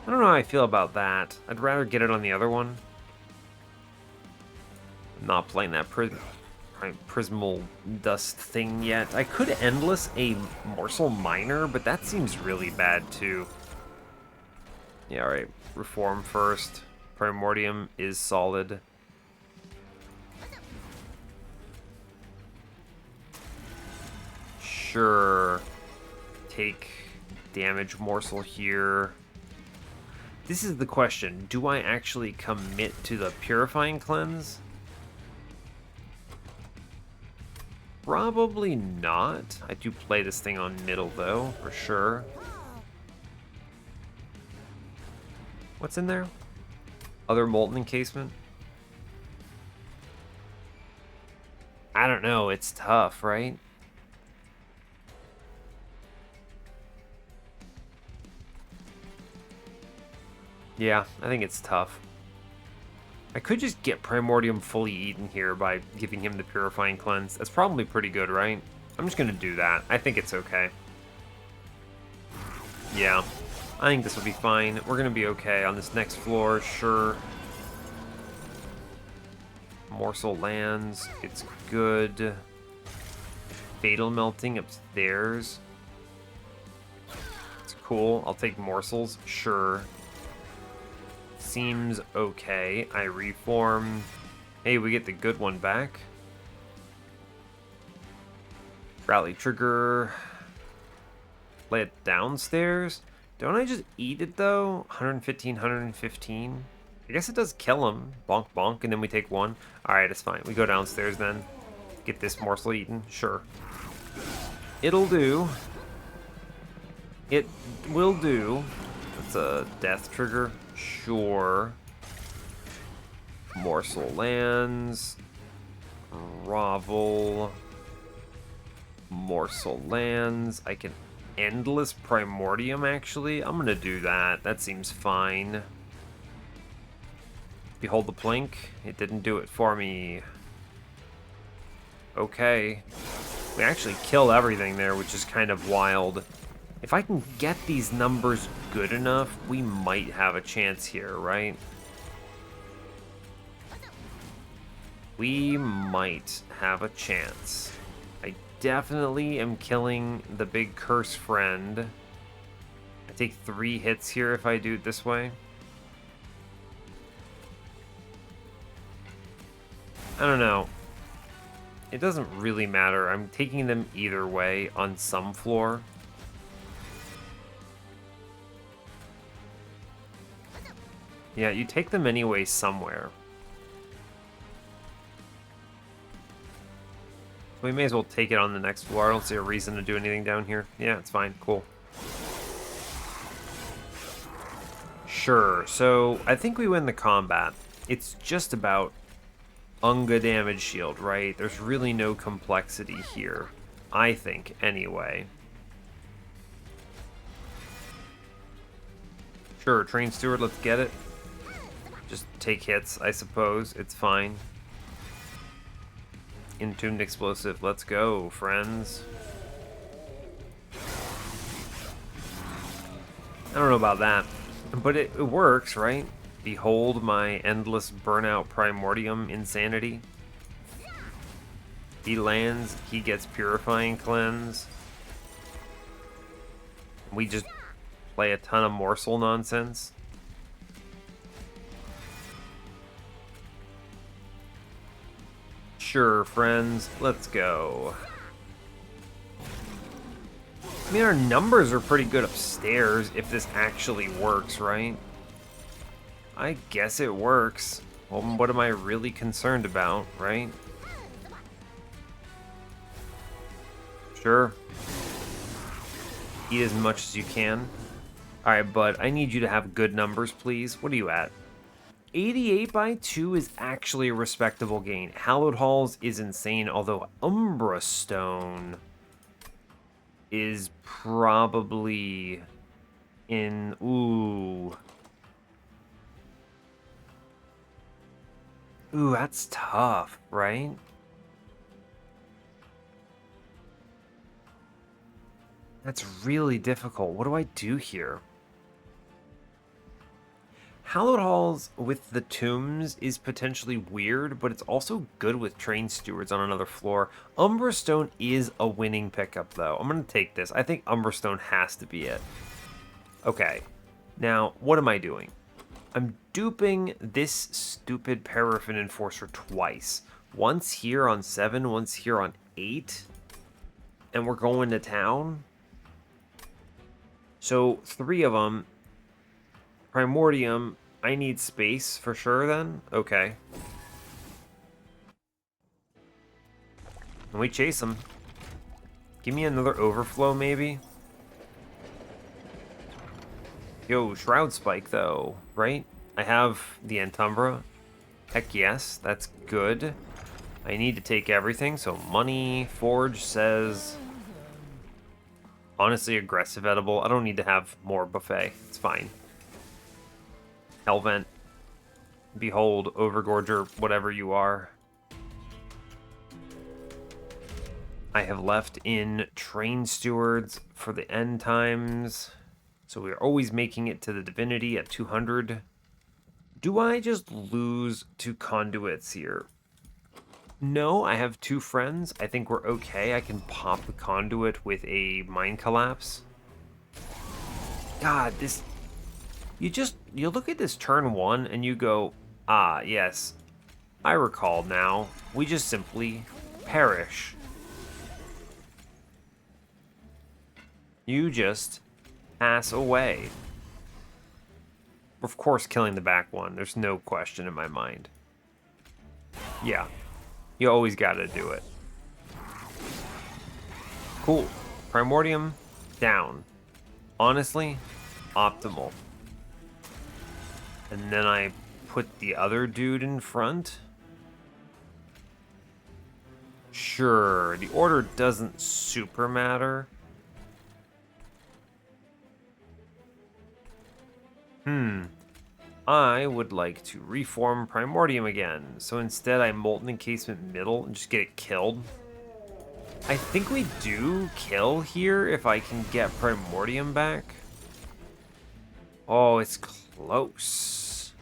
[SPEAKER 1] I don't know how I feel about that. I'd rather get it on the other one. I'm not playing that prismal dust thing yet. I could endless a morsel miner, but that seems really bad too. Yeah, alright. Reform first. Primordium is solid. Sure. Take damage morsel here. This is the question. Do I actually commit to the Purifying Cleanse? Probably not. I do play this thing on middle, though, for sure. What's in there? Other molten encasement? I don't know. It's tough, right? Yeah, I think it's tough. I could just get Primordium fully eaten here by giving him the Purifying Cleanse. That's probably pretty good, right? I'm just going to do that. I think it's okay. Yeah, I think this will be fine. We're going to be okay on this next floor, sure. Morsel lands. It's good. Fatal Melting upstairs. It's cool. I'll take morsels, sure. Seems okay. I reform. Hey, we get the good one back. Rally trigger. Lay it downstairs. Don't I just eat it though? 115, 115. I guess it does kill him. Bonk, bonk, and then we take one. Alright, it's fine. We go downstairs then. Get this morsel eaten. Sure. It'll do. It will do. That's a death trigger. Sure. Morsel lands. Grovel. Morsel lands. I can endless primordium, actually. I'm gonna do that. That seems fine. Behold the plink. It didn't do it for me. Okay. We actually kill everything there, which is kind of wild. If I can get these numbers good enough, we might have a chance here, right? We might have a chance. I definitely am killing the big curse friend. I take 3 hits here if I do it this way. I don't know. It doesn't really matter. I'm taking them either way on some floor. Yeah, you take them anyway somewhere. We may as well take it on the next floor. I don't see a reason to do anything down here. Yeah, it's fine. Cool. Sure. So, I think we win the combat. It's just about Unga damage shield, right? There's really no complexity here. I think, anyway. Sure, Train Steward, let's get it. Just take hits, I suppose. It's fine. Entombed Explosive, let's go, friends. I don't know about that, but it works, right? Behold my endless burnout primordium insanity. He lands, he gets Purifying Cleanse. We just play a ton of morsel nonsense. Sure, friends, let's go. I mean, our numbers are pretty good upstairs if this actually works, right? I guess it works. Well, what am I really concerned about, right? Sure. Eat as much as you can. Alright, bud, I need you to have good numbers, please. What are you at? 88 by 2 is actually a respectable gain. Hallowed Halls is insane, although Umbra Stone is probably in... Ooh. Ooh, that's tough, right? That's really difficult. What do I do here? Hallowed Halls with the tombs is potentially weird, but it's also good with Train Stewards on another floor. Umbra Stone is a winning pickup, though. I'm going to take this. I think Umbra Stone has to be it. Okay. Now, what am I doing? I'm duping this stupid Paraffin Enforcer twice. Once here on 7, once here on 8. And we're going to town. So, 3 of them. Primordium, I need space for sure then? Okay. And we chase him. Give me another overflow, maybe? Yo, Shroud Spike, though, right? I have the Umbra. Heck yes, that's good. I need to take everything, so money, Forge says... Honestly, aggressive edible. I don't need to have more buffet. It's fine. Hellvent. Behold, Overgorger, whatever you are. I have left in Train Stewards for the end times. So we are always making it to the Divinity at 200. Do I just lose to Conduits here? No, I have 2 friends. I think we're okay. I can pop the Conduit with a Mind Collapse. God, this... You look at this turn 1 and you go, ah, yes, I recall now. We just simply perish. You just pass away. Of course, killing the back one. There's no question in my mind. Yeah. You always gotta do it. Cool. Primordium, down. Honestly, optimal. And then I put the other dude in front. Sure, the order doesn't super matter. I would like to reform Primordium again. So instead I Molten Encasement middle and just get it killed. I think we do kill here if I can get Primordium back. Oh, it's close.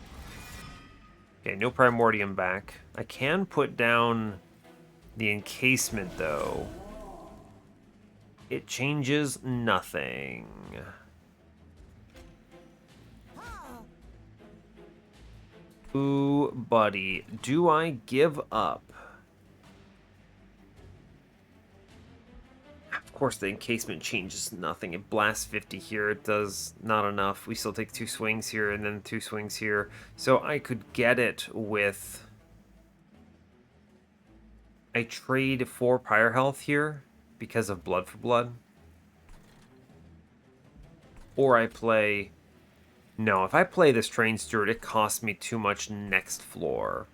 [SPEAKER 1] Okay, no Primordium back. I can put down the encasement though. It changes nothing. Ooh, buddy, do I give up? Of course, the encasement changes nothing. It blasts 50 here. It does not enough. We still take 2 swings here and then 2 swings here. So I could get it with... I trade 4 Pyre Health here because of Blood for Blood. Or I play... No, if I play this Train Steward, it costs me too much next floor.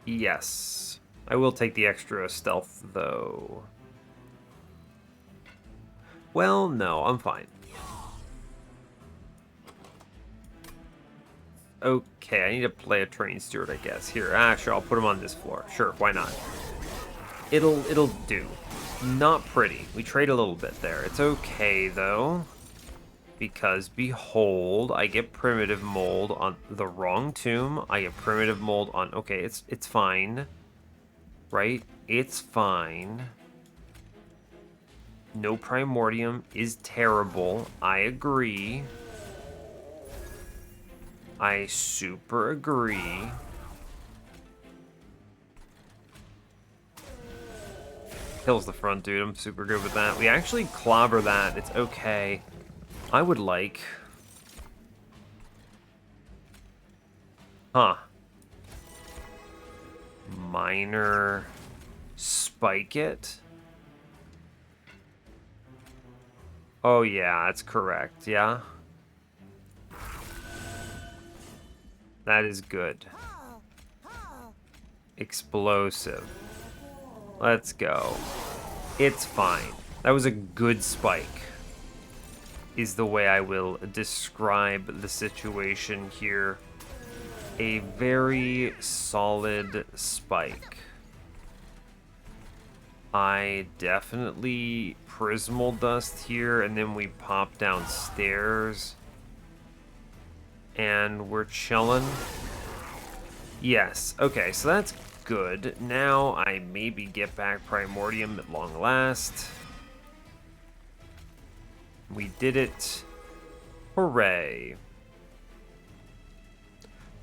[SPEAKER 1] Yes. I will take the extra stealth, though. Well, no, I'm fine. Okay, I need to play a Train Steward, I guess. Here, actually, I'll put him on this floor. Sure, why not? It'll do. Not pretty. We trade a little bit there. It's okay, though. Because, behold, I get Primitive Mold on the wrong tomb. I get Primitive Mold on... Okay, it's fine. Right? It's fine. No Primordium is terrible. I agree. I super agree. Kills the front dude. I'm super good with that. We actually clobber that. It's okay. I would like... Huh. Minor... Spike it? Oh yeah, that's correct. Yeah? That is good. Explosive. Let's go. It's fine. That was a good spike, is the way I will describe the situation here. A very solid spike. I definitely Prismal Dust here, and then we pop downstairs. And we're chilling. Yes, okay, so that's good. Now I maybe get back Primordium at long last. We did it. Hooray.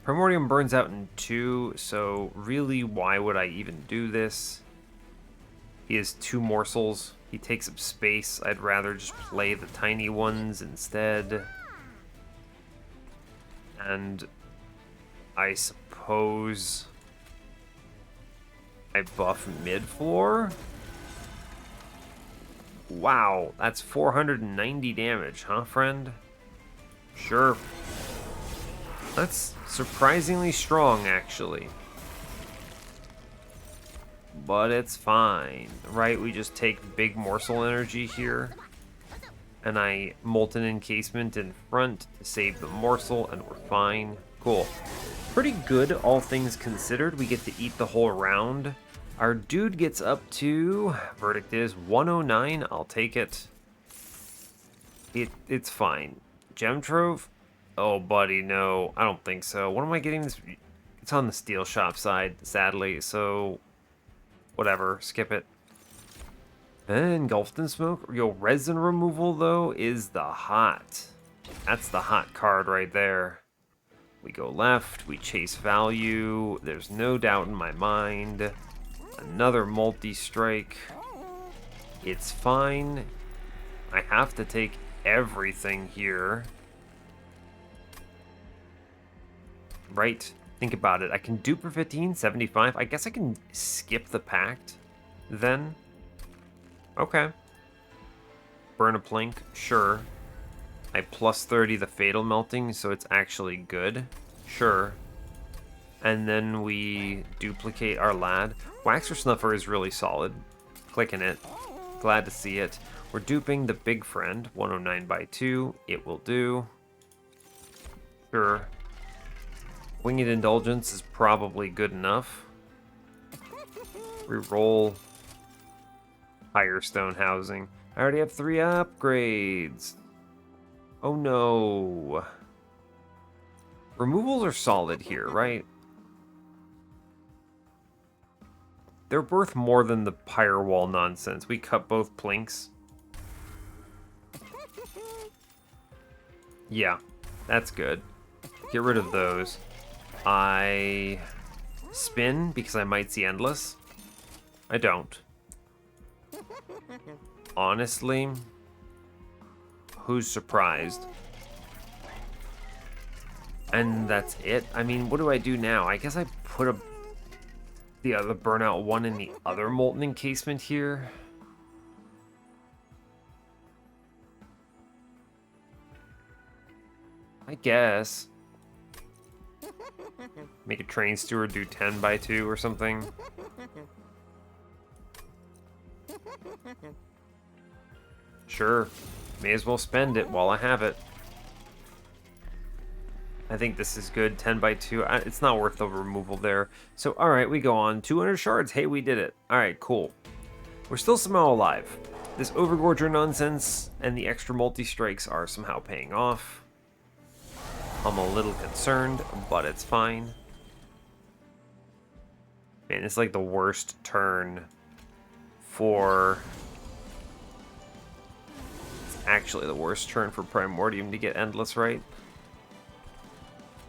[SPEAKER 1] Primordium burns out in 2, so really why would I even do this? He has 2 morsels. He takes up space. I'd rather just play the tiny ones instead. And I suppose I buff mid-floor. Wow, that's 490 damage, huh, friend? Sure. That's surprisingly strong, actually. But it's fine, right? We just take big morsel energy here. And I molten encasement in front to save the morsel, and we're fine. Cool. Pretty good, all things considered. We get to eat the whole round. Our dude gets up to, verdict is 109. I'll take it. It's fine. Gem Trove? Oh, buddy, no. I don't think so. What am I getting this? It's on the steel shop side, sadly. So, whatever. Skip it. And engulfed in smoke. Yo, resin removal, though, is the hot. That's the hot card right there. We go left. We chase value. There's no doubt in my mind. Another multi-strike. It's fine. I have to take everything here. Right? Think about it. I can dupe for 15, 75. I guess I can skip the pact then. Okay. Burn a plink. Sure. I plus 30 the fatal melting, so it's actually good. Sure. And then we duplicate our lad. Waxer Snuffer is really solid. Clicking it. Glad to see it. We're duping the big friend. 109 by 2. It will do. Sure. Winged Indulgence is probably good enough. Reroll. Higher stone housing. I already have 3 upgrades. Oh no. Removals are solid here, right? They're worth more than the pyre wall nonsense. We cut both plinks. Yeah, that's good. Get rid of those. I spin because I might see endless. I don't. Honestly, who's surprised? And that's it. I mean, what do I do now? I guess I put the other burnout one in the other molten encasement here. I guess. Make a train steward do 10 by 2 or something. Sure. May as well spend it while I have it. I think this is good. 10 by 2. It's not worth the removal there. So, alright, we go on. 200 shards. Hey, we did it. Alright, cool. We're still somehow alive. This Overgorger nonsense and the extra multi-strikes are somehow paying off. I'm a little concerned, but it's fine. Man, it's like the worst turn for... It's actually the worst turn for Primordium to get Endless, right?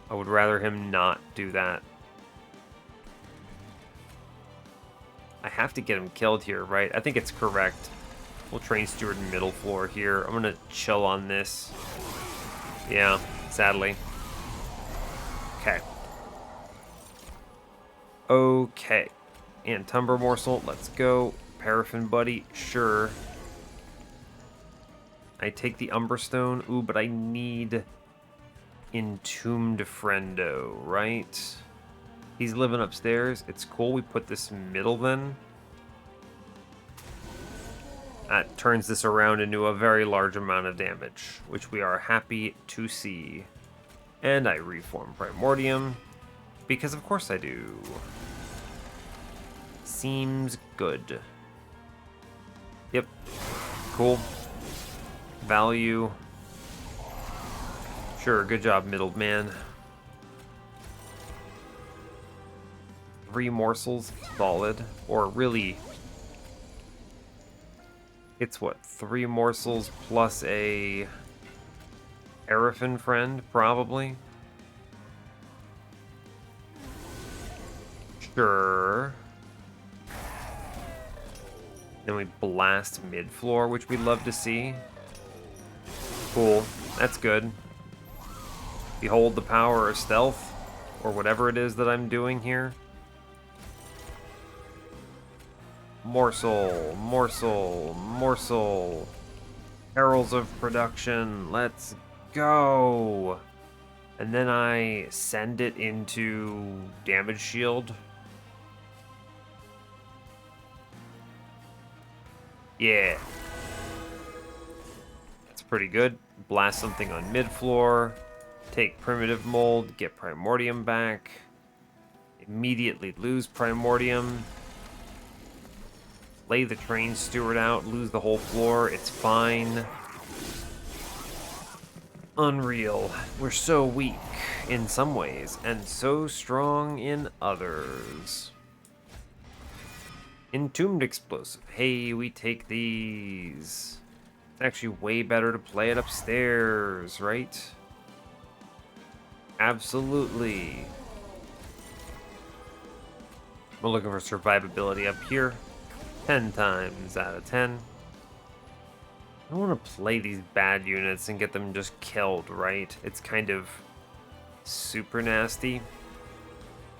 [SPEAKER 1] I would rather him not do that. I have to get him killed here, right? I think it's correct. We'll train steward middle floor here. I'm gonna chill on this. Yeah, sadly. Okay. Okay. And Tumber Morsel, let's go. Paraffin Buddy, sure. I take the Umbra Stone. Ooh, but I need Entombed Friendo, right? He's living upstairs. It's cool. We put this middle then. That turns this around into a very large amount of damage, which we are happy to see. And I reform Primordium, because of course I do. Seems good. Yep. Cool. Value. Sure, good job, middleman. 3 morsels, solid. Or really, it's what, 3 morsels plus a Paraffin friend, probably. Sure. Then we blast mid-floor, which we'd love to see. Cool, that's good. Behold the power of stealth, or whatever it is that I'm doing here. Morsel, morsel, morsel. Perils of production. Let's go. And then I send it into damage shield. Yeah. That's pretty good. Blast something on mid-floor. Take primitive mold. Get primordium back. Immediately lose primordium. Lay the train steward out. Lose the whole floor. It's fine. Unreal. We're so weak in some ways and so strong in others. Entombed explosive. Hey, we take these. It's actually way better to play it upstairs, right? Absolutely. We're looking for survivability up here. 10 times out of 10. I don't want to play these bad units and get them just killed, right? It's kind of super nasty.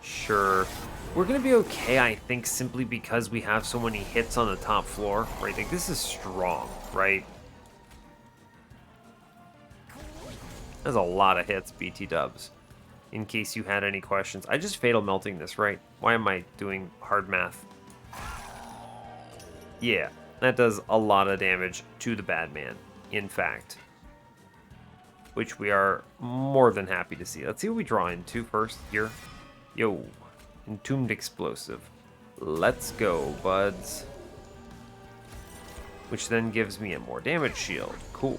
[SPEAKER 1] Sure. We're going to be okay, I think, simply because we have so many hits on the top floor, right? Like, this is strong, right? That's a lot of hits, BT dubs. In case you had any questions. I just fatal melting this, right? Why am I doing hard math? Yeah, that does a lot of damage to the bad man, in fact. Which we are more than happy to see. Let's see what we draw into first here. Yo, Entombed Explosive. Let's go, buds. Which then gives me a more damage shield. Cool.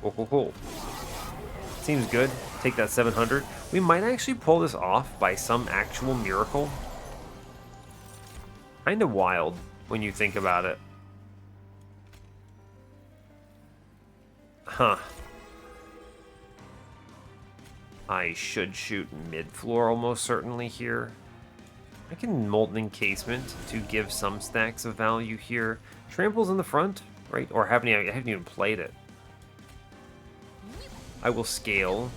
[SPEAKER 1] Cool, cool, cool. Seems good. Take that 700. We might actually pull this off by some actual miracle. Kind of wild when you think about it. Huh. I should shoot mid-floor almost certainly here. I can Molten Encasement to give some stacks of value here. Trample's in the front, right? Or I haven't even played it. I will scale.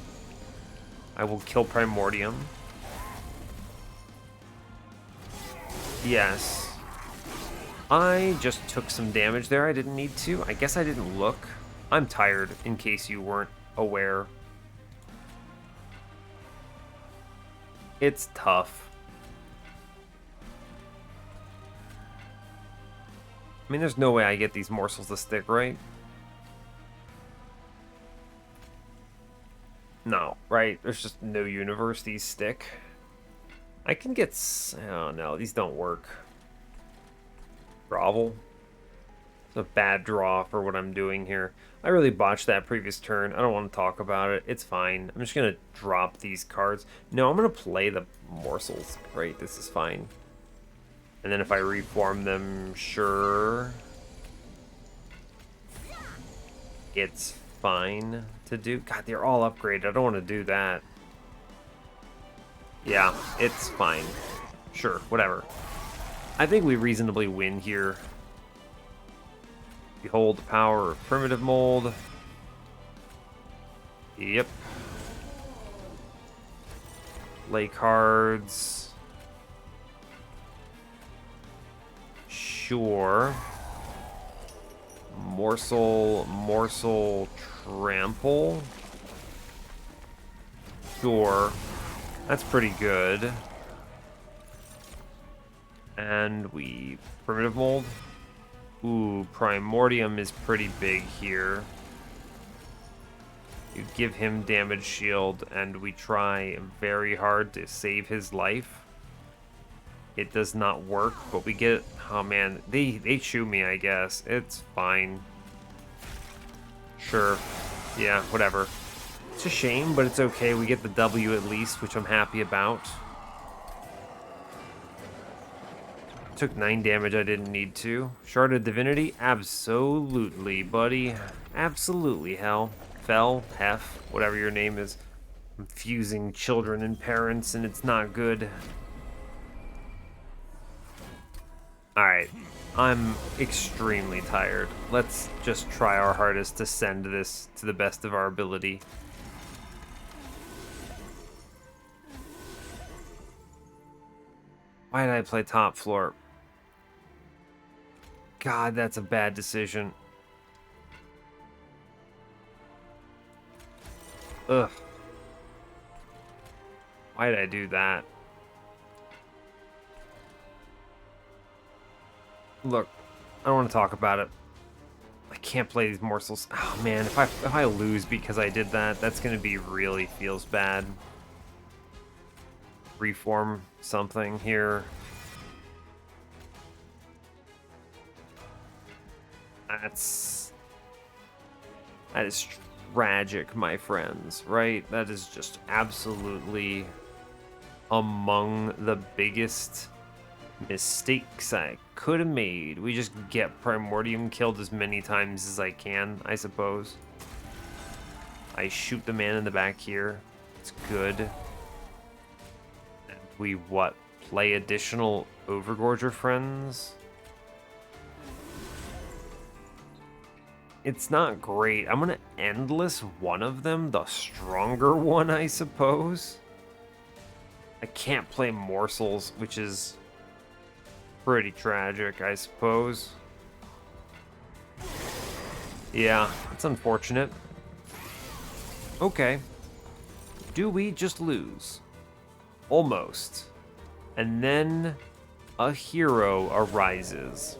[SPEAKER 1] I will kill Primordium. Yes. I just took some damage there. I didn't need to. I guess I didn't look. I'm tired, in case you weren't aware. It's tough. I mean, there's no way I get these morsels to stick, right? No, right? There's just no universe these stick. I can get... Oh, no, these don't work. Grovel. It's a bad draw for what I'm doing here. I really botched that previous turn. I don't want to talk about it. It's fine. I'm just going to drop these cards. No, I'm going to play the morsels. Right, this is fine. And then if I reform them, sure. It's fine to do. God, they're all upgraded. I don't want to do that. Yeah, it's fine. Sure, whatever. I think we reasonably win here. Behold the power of primitive mold. Yep. Lay cards. Sure. Morsel, trample. Sure. That's pretty good. And we primitive mold. Ooh, Primordium is pretty big here. You give him damage shield, and we try very hard to save his life. It does not work, but we get... Oh, man. They chew me, I guess. It's fine. Sure. Yeah, whatever. It's a shame, but it's okay. We get the W at least, which I'm happy about. Took 9 damage I didn't need to. Shard of Divinity? Absolutely, buddy. Absolutely, hell. Fell, Hef, whatever your name is. I'm fusing children and parents, and it's not good. Alright. I'm extremely tired. Let's just try our hardest to send this to the best of our ability. Why did I play top floor? God, that's a bad decision. Ugh. Why did I do that? Look, I don't want to talk about it. I can't play these morsels. Oh man, if I lose because I did that, that's gonna be really feels bad. Reform something here. That is tragic, my friends, right? That is just absolutely among the biggest mistakes I could have made. We just get Primordium killed as many times as I can, I suppose. I shoot the man in the back here. It's good. And we, what, play additional Overgorger friends? It's not great. I'm gonna Endless one of them, the stronger one, I suppose. I can't play Morsels, which is pretty tragic, I suppose. Yeah, it's unfortunate. Okay. Do we just lose? Almost. And then a hero arises.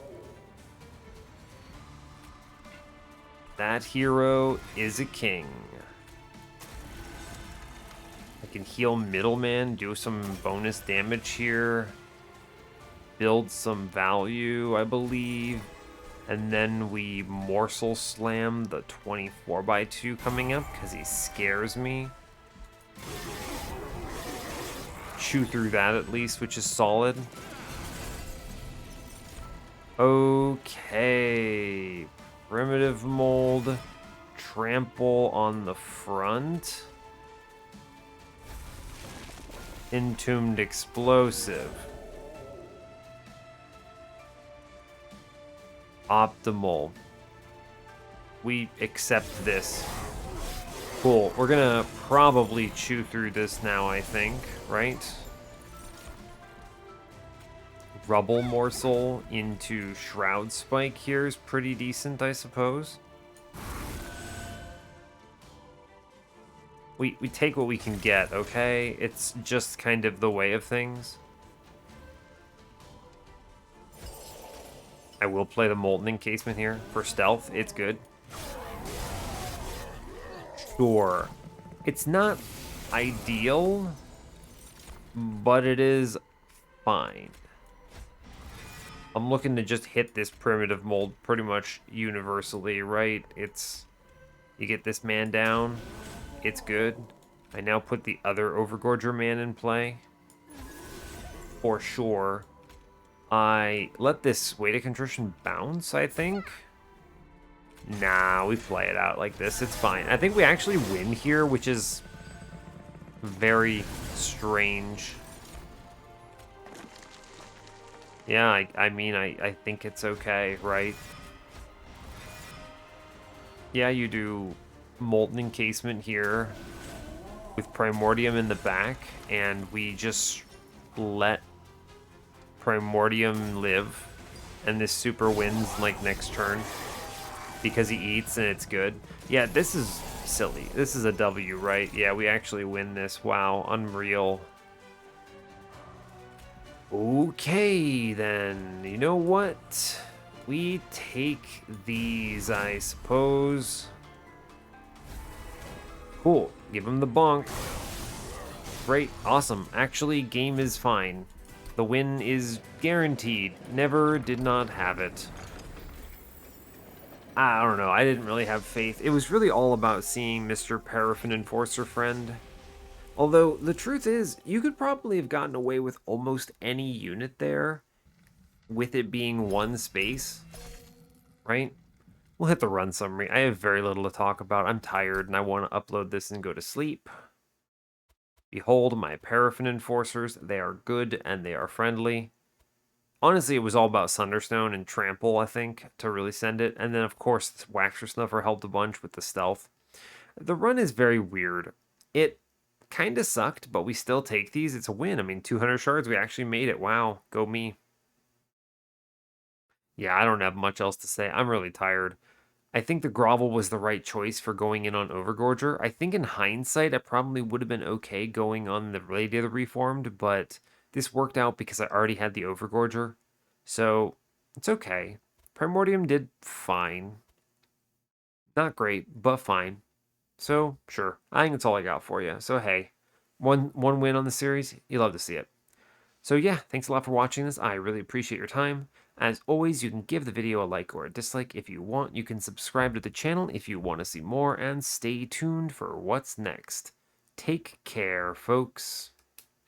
[SPEAKER 1] That hero is a king. I can heal middleman, do some bonus damage here. Build some value, I believe. And then we morsel slam the 24x2 coming up because he scares me. Chew through that at least, which is solid. Okay. Primitive mold. Trample on the front. Entombed explosive. Optimal. We accept this. Cool. We're gonna probably chew through this now, I think, right? Rubble morsel into Shroud Spike here is pretty decent, I suppose. We take what we can get, okay? It's just kind of the way of things. I will play the Molten Encasement here for stealth. It's good. Sure. It's not ideal, but it is fine. I'm looking to just hit this primitive mold pretty much universally, right? You get this man down, it's good. I now put the other Overgorger man in play. For sure. I let this Weight of Contrition bounce, I think. Nah, we play it out like this. It's fine. I think we actually win here, which is very strange. Yeah, I mean, I think it's okay, right? Yeah, you do Molten Encasement here with Primordium in the back, and we just let Primordium live, and this super wins, like, next turn because he eats and it's good. Yeah, this is silly. This is a W, right? Yeah, we actually win this. Wow, unreal. Okay, then. You know what? We take these, I suppose. Cool. Give him the bonk. Great. Awesome. Actually, game is fine. The win is guaranteed. Never did not have it. I don't know. I didn't really have faith. It was really all about seeing Mr. Paraffin Enforcer friend. Although, the truth is, you could probably have gotten away with almost any unit there with it being one space, right? We'll hit the run summary. I have very little to talk about. I'm tired and I want to upload this and go to sleep. Behold my Paraffin Enforcers. They are good and they are friendly. Honestly, it was all about Sunderstone and Trample, I think, to really send it. And then, of course, Waxer Snuffer helped a bunch with the stealth. The run is very weird. It kind of sucked, but we still take these. It's a win. I mean, 200 shards, we actually made it. Wow, go me. Yeah, I don't have much else to say. I'm really tired. I think the grovel was the right choice for going in on Overgorger. I think in hindsight, it probably would have been okay going on the Lady of the Reformed, but this worked out because I already had the Overgorger. So it's okay. Primordium did fine. Not great, but fine. So sure. I think that's all I got for you. So hey, one win on the series, you love to see it. So yeah, thanks a lot for watching this. I really appreciate your time. As always, you can give the video a like or a dislike if you want. You can subscribe to the channel if you want to see more, and stay tuned for what's next. Take care, folks.